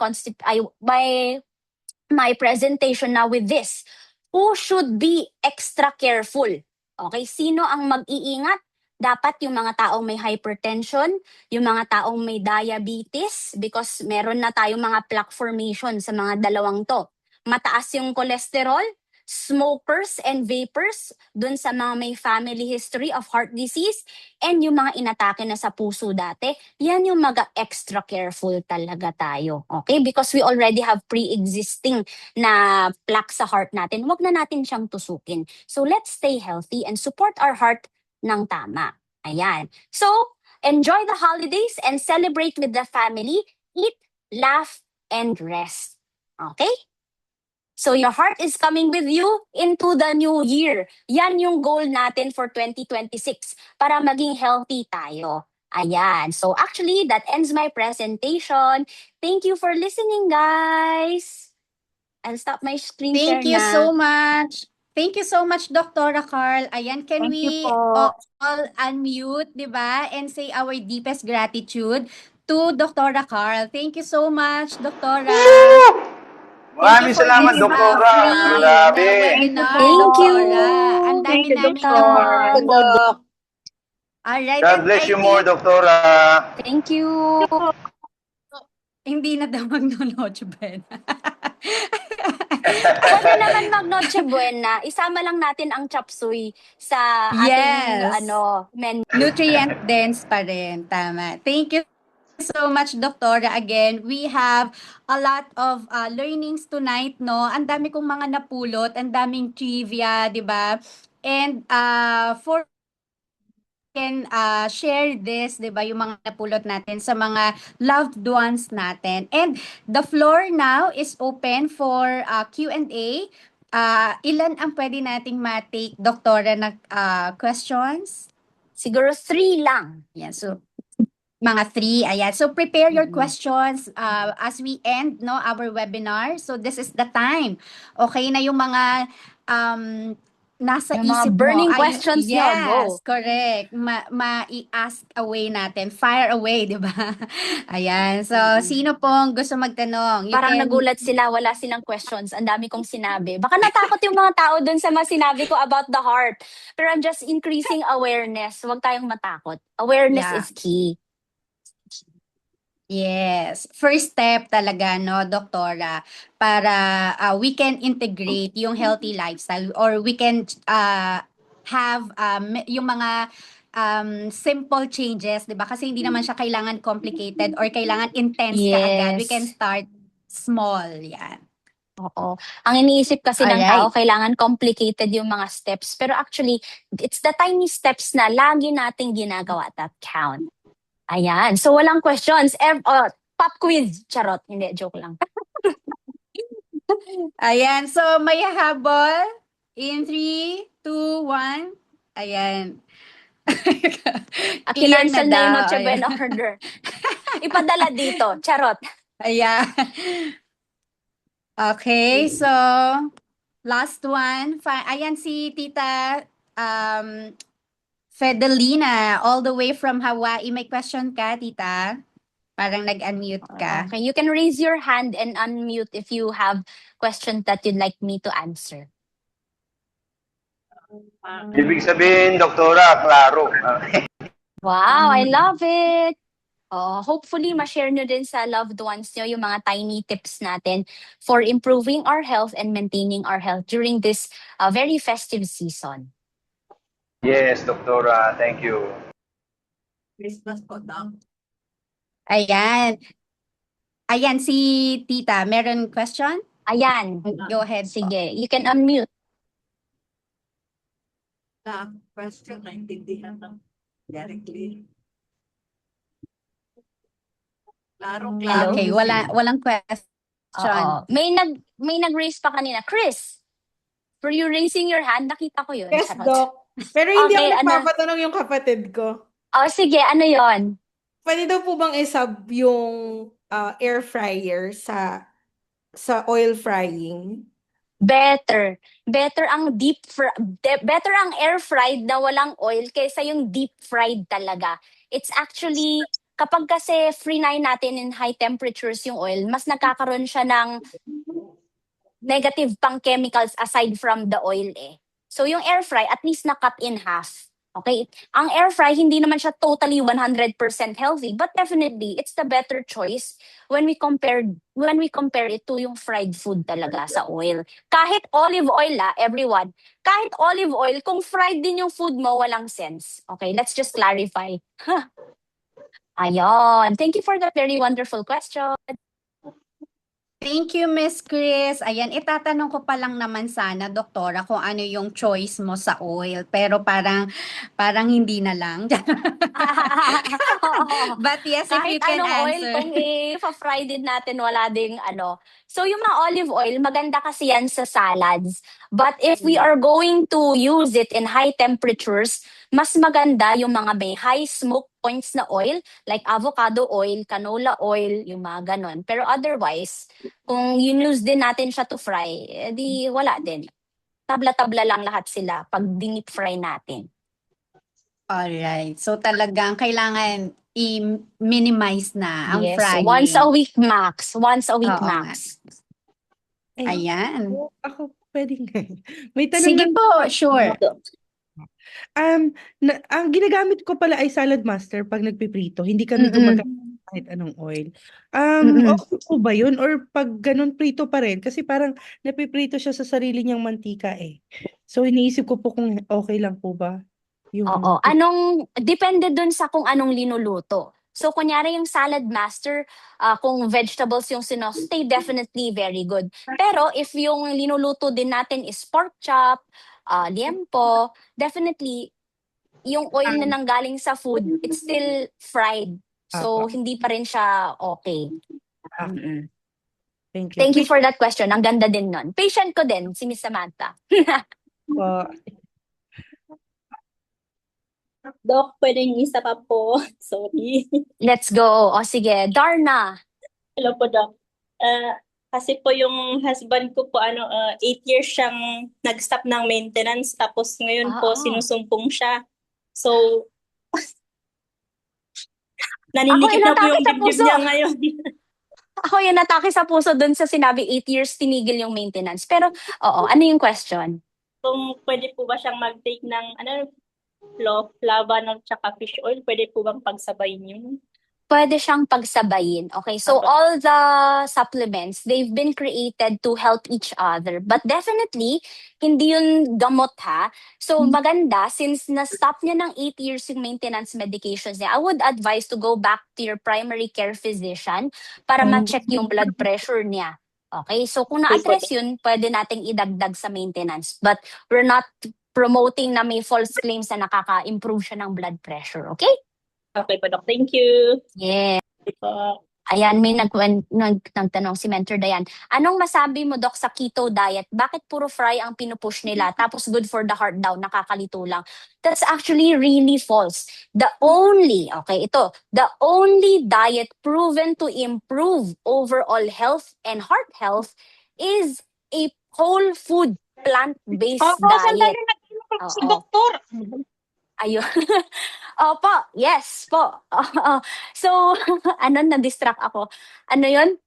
[SPEAKER 2] presentation now with this. Who should be extra careful? Okay, sino ang mag-iingat? Dapat yung mga taong may hypertension, yung mga taong may diabetes, because meron na tayong mga plaque formation sa mga dalawang to. Mataas yung cholesterol, smokers and vapors, dun sa mga may family history of heart disease, and yung mga inatake na sa puso dati, yan yung mag-extra careful talaga tayo. Okay? Because we already have pre-existing na plaque sa heart natin, wag na natin siyang tusukin. So let's stay healthy and support our heart ng tama. Ayan. So, enjoy the holidays and celebrate with the family. Eat, laugh, and rest. Okay? So your heart is coming with you into the new year. Yan yung goal natin for 2026 para maging healthy tayo. Ayan. So actually, that ends my presentation. Thank you for listening, guys. I'll stop my screen share
[SPEAKER 1] Thank you
[SPEAKER 2] na.
[SPEAKER 1] so much. Thank you so much, Dr. Carl. Ayan, can
[SPEAKER 2] Thank you
[SPEAKER 1] we
[SPEAKER 2] po.
[SPEAKER 1] all unmute, di ba? And say our deepest gratitude to Dr. Carl. Thank you so much, Dr. Thank you
[SPEAKER 3] Maraming
[SPEAKER 1] for
[SPEAKER 3] salamat,
[SPEAKER 1] this
[SPEAKER 3] Doktora.
[SPEAKER 1] free
[SPEAKER 3] Grabe.
[SPEAKER 1] webinar,
[SPEAKER 2] Thank you.
[SPEAKER 1] Doktora. Ang
[SPEAKER 2] Thank you,
[SPEAKER 1] dami-dami
[SPEAKER 2] Doctor.
[SPEAKER 1] naman. Alright,
[SPEAKER 3] God
[SPEAKER 1] and
[SPEAKER 3] bless
[SPEAKER 1] I
[SPEAKER 3] you more,
[SPEAKER 1] think
[SPEAKER 3] Doktora.
[SPEAKER 2] Thank you.
[SPEAKER 1] hindi na daw magno-noche buena.
[SPEAKER 2] Pwede naman mag-Noche Buena. Isama lang natin ang chop suey sa ating
[SPEAKER 1] Yes.
[SPEAKER 2] menu.
[SPEAKER 1] Nutrient dense pa rin. Tama. Thank you so much, Doktora. Again, we have a lot of learnings tonight, no? Ang dami kong mga napulot, ang daming trivia, di ba? And for can share this, 'di ba, yung mga napulot natin sa mga loved ones natin. And the floor now is open for Q&A. Ilan ang pwede nating ma-take, Doktora, na questions?
[SPEAKER 2] Siguro 3 lang.
[SPEAKER 1] Yan, so mga 3, ayan. So prepare your
[SPEAKER 2] Mm-mm.
[SPEAKER 1] questions as we end, no, our webinar. So this is the time. Okay na yung mga nasa
[SPEAKER 2] Yung mga
[SPEAKER 1] isip mo.
[SPEAKER 2] burning
[SPEAKER 1] Ay,
[SPEAKER 2] questions nyo, go.
[SPEAKER 1] yes, correct. Ma-i-ask away natin. Fire away, di ba? Ayan. So, sino pong gusto magtanong? You
[SPEAKER 2] Parang
[SPEAKER 1] can,
[SPEAKER 2] nagulat sila, wala silang questions. Ang dami kong sinabi. Baka natakot yung mga tao dun sa mga sinabi ko about the heart. Pero I'm just increasing awareness. Huwag tayong matakot. Awareness
[SPEAKER 1] yeah.
[SPEAKER 2] is key.
[SPEAKER 1] Yes. First step talaga, no, Doktora, para we can integrate yung healthy lifestyle or we can have yung mga simple changes, 'di ba? Kasi hindi naman siya kailangan complicated or kailangan intense kaagad. We can
[SPEAKER 2] Yes.
[SPEAKER 1] start small, yan.
[SPEAKER 2] Oo. Ang iniisip kasi ng tao,
[SPEAKER 1] Alright.
[SPEAKER 2] kailangan complicated yung mga steps. Pero actually, it's the tiny steps na lagi nating ginagawa that count. Ayan. So, walang questions. Pop quiz. Charot. Hindi, joke lang.
[SPEAKER 1] Ayan. So, may habol in 3, 2, 1. Ayan. Clear na
[SPEAKER 2] Kinancel na yung
[SPEAKER 1] daw.
[SPEAKER 2] Noche
[SPEAKER 1] Ayan.
[SPEAKER 2] Buena order. Ipadala dito. Charot.
[SPEAKER 1] Ayan. Okay, so last one. Ayan si Tita Fedelina, all the way from Hawaii. May question ka, Tita? Parang nag-unmute ka.
[SPEAKER 2] Okay. You can raise your hand and unmute if you have questions that you'd like me to answer.
[SPEAKER 3] Ibig sabihin, Doktora, klaro.
[SPEAKER 2] Wow, I love it! Hopefully, ma-share nyo din sa loved ones nyo yung mga tiny tips natin for improving our health and maintaining our health during this very festive season.
[SPEAKER 3] Yes, Doktora. Thank you.
[SPEAKER 1] Ayan. Ayan, si Tita, meron question?
[SPEAKER 2] Ayan.
[SPEAKER 1] Go ahead.
[SPEAKER 2] Sige, you can unmute.
[SPEAKER 4] Question, naintindihan ng directly. Klaro.
[SPEAKER 1] Okay, walang question.
[SPEAKER 2] Oo. May nag-raise pa kanina. Chris, were you raising your hand? Nakita ko yun.
[SPEAKER 4] Yes,
[SPEAKER 2] Charot.
[SPEAKER 4] Doc. Pero hindi
[SPEAKER 2] Okay,
[SPEAKER 4] ako nagpapatanong yung kapatid ko.
[SPEAKER 2] Sige, ano yon?
[SPEAKER 4] Pwede daw po bang isub yung air fryer sa oil frying?
[SPEAKER 2] Better. Better ang better ang air fried na walang oil kaysa yung deep fried talaga. It's actually kapag kasi free-fry natin in high temperatures yung oil, mas nagkakaroon siya ng negative pang chemicals aside from the oil eh. So yung air fry at least na-cut in half. Okay? Ang air fry hindi naman siya totally 100% healthy, but definitely it's the better choice when we compare it to yung fried food talaga sa oil. Kahit olive oil everyone, kahit olive oil kung fried din yung food mo walang sense. Okay, let's just clarify. Ayon. Thank you for the very wonderful question.
[SPEAKER 1] Thank you, Miss Chris. Ayan, itatanong ko pa lang naman sana, Doktora, kung ano yung choice mo sa oil. Pero parang hindi na lang. But yes, if you
[SPEAKER 2] Kahit
[SPEAKER 1] can
[SPEAKER 2] anong oil,
[SPEAKER 1] answer.
[SPEAKER 2] kung i-fry din natin, wala ding ano. So yung mga olive oil, maganda kasi yan sa salads. But if we are going to use it in high temperatures, mas maganda yung mga may high smoke points na oil, like avocado oil, canola oil, yung mga ganon. Pero otherwise, kung use din natin siya to fry, di wala din. Tabla-tabla lang lahat sila pag dinip fry natin.
[SPEAKER 1] Alright. So talagang kailangan i-minimize na ang
[SPEAKER 2] Yes,
[SPEAKER 1] frying.
[SPEAKER 2] once a week max. Once a week
[SPEAKER 1] Oo
[SPEAKER 2] max.
[SPEAKER 1] Ayan.
[SPEAKER 4] Ako pwedeng. May tanong
[SPEAKER 1] Sige
[SPEAKER 4] na
[SPEAKER 1] po, sure.
[SPEAKER 4] ang ginagamit ko pala ay Salad Master pag nagpiprito. Hindi kami
[SPEAKER 2] Mm-mm.
[SPEAKER 4] gumagamit kahit anong oil.
[SPEAKER 2] Mm-mm.
[SPEAKER 4] Okay po ba yun? Or pag ganun, prito pa rin? Kasi parang napiprito siya sa sarili niyang mantika eh. So, iniisip ko po kung okay lang po ba
[SPEAKER 2] Oo.
[SPEAKER 4] yung...
[SPEAKER 2] Depende dun sa kung anong linuluto. So, kunyari yung salad master, kung vegetables yung sinostay, definitely very good. Pero if yung linuluto din natin is pork chop, liempo, definitely yung oil na nanggaling sa food, it's still fried. So,
[SPEAKER 4] Apa.
[SPEAKER 2] hindi pa rin siya okay.
[SPEAKER 4] Ah,
[SPEAKER 2] Mm-mm.
[SPEAKER 4] thank you.
[SPEAKER 2] Thank you for that question. Ang ganda din nun. Patient ko din, si Miss Samantha.
[SPEAKER 4] Po.
[SPEAKER 5] Doc, pwedeng isa pa po. Sorry.
[SPEAKER 2] Let's go. O sige, Darna.
[SPEAKER 5] Hello po, Doc. Kasi po yung husband ko po, 8 years siyang nag-stop ng maintenance. Tapos ngayon po,
[SPEAKER 2] Oo.
[SPEAKER 5] sinusumpong siya. So,
[SPEAKER 2] Ako
[SPEAKER 5] naninikip na po
[SPEAKER 2] inatake
[SPEAKER 5] yung
[SPEAKER 2] sa
[SPEAKER 5] dibdib
[SPEAKER 2] puso.
[SPEAKER 5] niya ngayon.
[SPEAKER 2] Ako yung natake sa puso dun sa sinabi 8 years tinigil yung maintenance. Pero, oo, ano yung question?
[SPEAKER 5] Kung pwede po ba siyang mag-take ng, flavan at saka fish oil, pwede po bang pagsabayin yun?
[SPEAKER 2] Pwede siyang pagsabayin. Okay, so
[SPEAKER 5] Apo.
[SPEAKER 2] all the supplements, they've been created to help each other. But definitely, hindi yun gamot ha. So maganda, since na-stop niya ng 8 years yung maintenance medications niya, I would advise to go back to your primary care physician para ma-check yung blood pressure niya. Okay, so kung na-address yun, pwede nating idagdag sa maintenance. But we're not promoting na may false claims na nakaka-improve siya ng blood pressure. Okay?
[SPEAKER 5] Okay po, Doc. Thank you.
[SPEAKER 2] Yeah.
[SPEAKER 5] Po.
[SPEAKER 2] Ayan, may nagtanong si Mentor Dayan. Anong masabi mo, Doc, sa keto diet? Bakit puro fry ang pinupush nila? Tapos good for the heart daw, nakakalito lang. That's actually really false. The only diet proven to improve overall health and heart health is a whole food plant-based diet.
[SPEAKER 6] Si
[SPEAKER 2] Oo.
[SPEAKER 6] doktor.
[SPEAKER 2] Ayun. Opo, yes po. Oo. So, na-distract ako. Ano yun?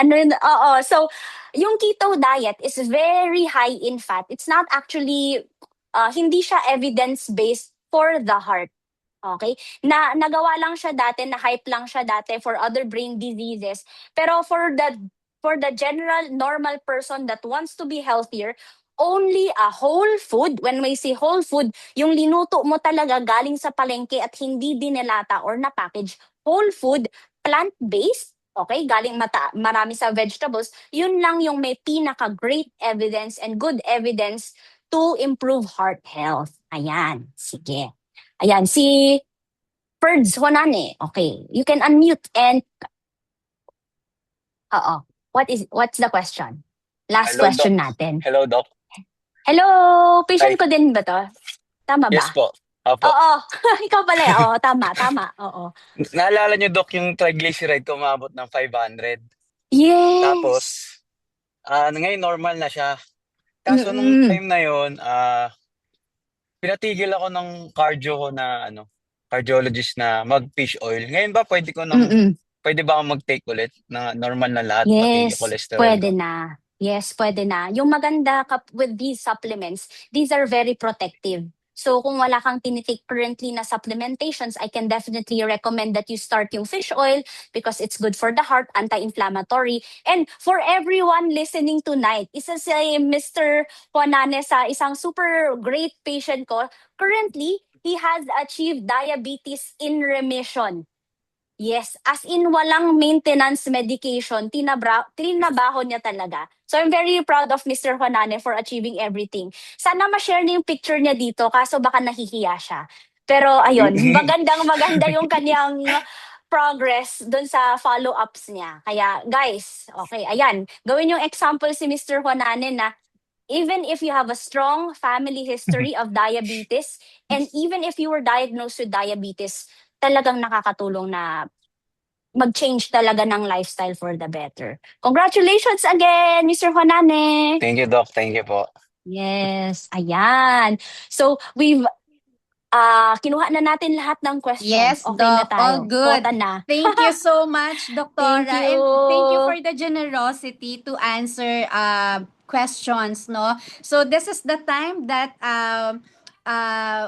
[SPEAKER 2] Oo. So, yung keto diet is very high in fat. It's not actually, hindi siya evidence-based for the heart. Okay? Nagawa lang siya dati, na-hype lang siya dati for other brain diseases. Pero for the general normal person that wants to be healthier, only a whole food, when we say whole food, yung linuto mo talaga galing sa palengke at hindi dinelata or na-package, whole food, plant-based, okay, galing marami sa vegetables, yun lang yung may pinaka-great evidence and good evidence to improve heart health. Ayan, sige. Ayan, si Ferds Honane. Okay, you can unmute and... Oo. What's the question? Last
[SPEAKER 7] Hello,
[SPEAKER 2] question
[SPEAKER 7] Doc.
[SPEAKER 2] natin.
[SPEAKER 7] Hello, Doc.
[SPEAKER 2] Hello, patient
[SPEAKER 7] Hi.
[SPEAKER 2] ko din ba to? Tama ba?
[SPEAKER 7] Yes po. Opo.
[SPEAKER 2] Oo, ikaw pala. Oo, tama. Oo.
[SPEAKER 7] Naalala niyo, Doc, yung triglyceride ko umabot ng 500.
[SPEAKER 2] Yes.
[SPEAKER 7] Tapos, ngayon normal na siya. Kaso nung time na yun, pinatigil ako ng cardio ko na, cardiologist na mag-fish oil. Ngayon ba pwede ba akong mag-take ulit na normal na lahat, pati
[SPEAKER 2] Yes,
[SPEAKER 7] cholesterol
[SPEAKER 2] pwede
[SPEAKER 7] ko?
[SPEAKER 2] na. Yes, pwede na. Yung maganda with these supplements, these are very protective. So kung wala kang tinitake currently na supplementations, I can definitely recommend that you start yung fish oil because it's good for the heart, anti-inflammatory. And for everyone listening tonight, isa si Mr. Juanane sa isang super great patient ko. Currently, he has achieved diabetes in remission. Yes, as in walang maintenance medication, trinabaho niya talaga. So I'm very proud of Mr. Honane for achieving everything. Sana ma-share niya yung picture niya dito, kaso baka nahihiya siya. Pero ayun, maganda yung kanyang progress dun sa follow-ups niya. Kaya guys, okay, ayan, gawin yung example si Mr. Honane na even if you have a strong family history of diabetes, and even if you were diagnosed with diabetes, talagang nakakatulong na mag-change talaga ng lifestyle for the better. Congratulations again, Mr. Honane!
[SPEAKER 7] Thank you, Doc. Thank you po.
[SPEAKER 2] Yes, ayan. So, we've kinuha na natin lahat ng questions.
[SPEAKER 1] Yes,
[SPEAKER 2] Okay na
[SPEAKER 1] Doc.
[SPEAKER 2] tayo.
[SPEAKER 1] All good.
[SPEAKER 2] Quota na.
[SPEAKER 1] Thank you so much, Doktora.
[SPEAKER 2] Thank you.
[SPEAKER 1] And thank you for the generosity to answer questions, no? So this is the time that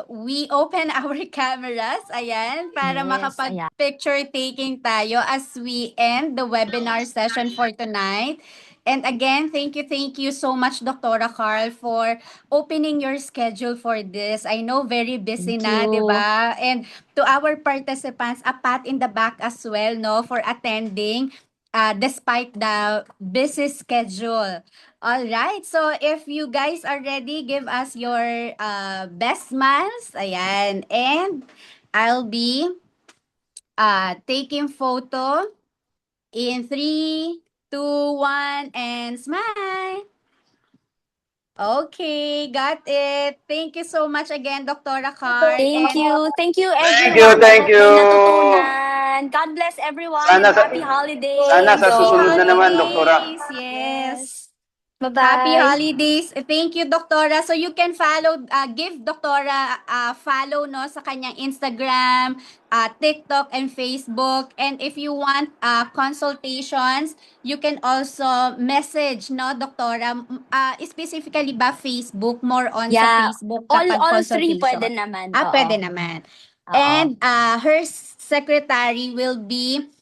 [SPEAKER 1] we open our cameras, ayan, para
[SPEAKER 2] Yes, ayan.
[SPEAKER 1] makapag-picture taking tayo as we end the webinar session for tonight. And again, thank you so much, Dr. Carl, for opening your schedule for this. I know very busy
[SPEAKER 2] Thank
[SPEAKER 1] na, di
[SPEAKER 2] you.
[SPEAKER 1] ba? And to our participants, a pat in the back as well, no, for attending despite the busy schedule. All right. So if you guys are ready, give us your best smiles. Ayan. And I'll be taking photo in 3, 2, 1, and smile. Okay, got it. Thank you so much again, Dr. Carl.
[SPEAKER 2] Thank
[SPEAKER 1] And
[SPEAKER 2] you. Thank you,
[SPEAKER 3] Thank you,
[SPEAKER 2] everyone.
[SPEAKER 3] thank
[SPEAKER 2] I hope
[SPEAKER 3] you.
[SPEAKER 2] may natutunan. God bless everyone
[SPEAKER 3] Sana
[SPEAKER 2] and
[SPEAKER 3] sa,
[SPEAKER 2] happy holidays.
[SPEAKER 3] sana sa
[SPEAKER 1] happy
[SPEAKER 3] susunod na naman, Doktora.
[SPEAKER 1] holidays. Yes.
[SPEAKER 2] Bye-bye.
[SPEAKER 1] Happy holidays. Thank you, Doktora. So you can follow, give Doktora follow no sa kanyang Instagram, TikTok, and Facebook. And if you want consultations, you can also message, no, Doktora. Specifically ba Facebook? More on sa
[SPEAKER 2] Yeah.
[SPEAKER 1] Facebook
[SPEAKER 2] All
[SPEAKER 1] kapag
[SPEAKER 2] three pwede
[SPEAKER 1] consultation.
[SPEAKER 2] naman.
[SPEAKER 1] Pwede
[SPEAKER 2] Oo.
[SPEAKER 1] naman.
[SPEAKER 2] Oo.
[SPEAKER 1] And her secretary will be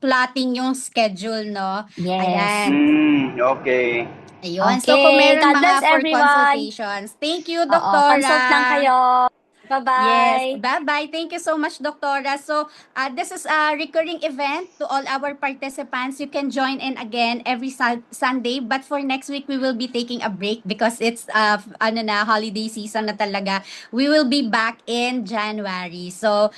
[SPEAKER 1] plotting yung schedule, no?
[SPEAKER 2] Yes.
[SPEAKER 1] Ayan.
[SPEAKER 3] Okay.
[SPEAKER 1] Ayun. So, kung
[SPEAKER 2] Okay.
[SPEAKER 1] meron
[SPEAKER 2] God
[SPEAKER 1] mga
[SPEAKER 2] bless
[SPEAKER 1] for
[SPEAKER 2] everyone.
[SPEAKER 1] consultations. Thank you,
[SPEAKER 2] Oo. Consult lang
[SPEAKER 1] Doktora.
[SPEAKER 2] kayo.
[SPEAKER 1] Yes.
[SPEAKER 2] Bye-bye.
[SPEAKER 1] Bye-bye. Thank you so much, Doktora. So, this is a recurring event to all our participants. You can join in again every Sunday. But for next week, we will be taking a break because it's holiday season na talaga. We will be back in January. So,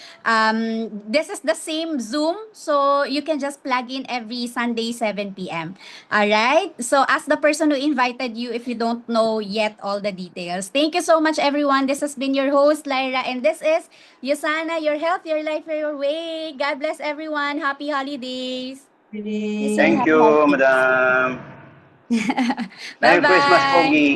[SPEAKER 1] this is the same Zoom. So, you can just plug in every Sunday, 7 p.m. All right. So, ask the person who invited you if you don't know yet all the details. Thank you so much, everyone. This has been your host, Lyra, and this is Yusana, your health, your life, your way. God bless everyone. Happy holidays.
[SPEAKER 2] Yes,
[SPEAKER 3] Thank
[SPEAKER 2] happy
[SPEAKER 3] you,
[SPEAKER 2] holidays.
[SPEAKER 3] Madam. Merry
[SPEAKER 1] Bye-bye.
[SPEAKER 3] Christmas, Pogi.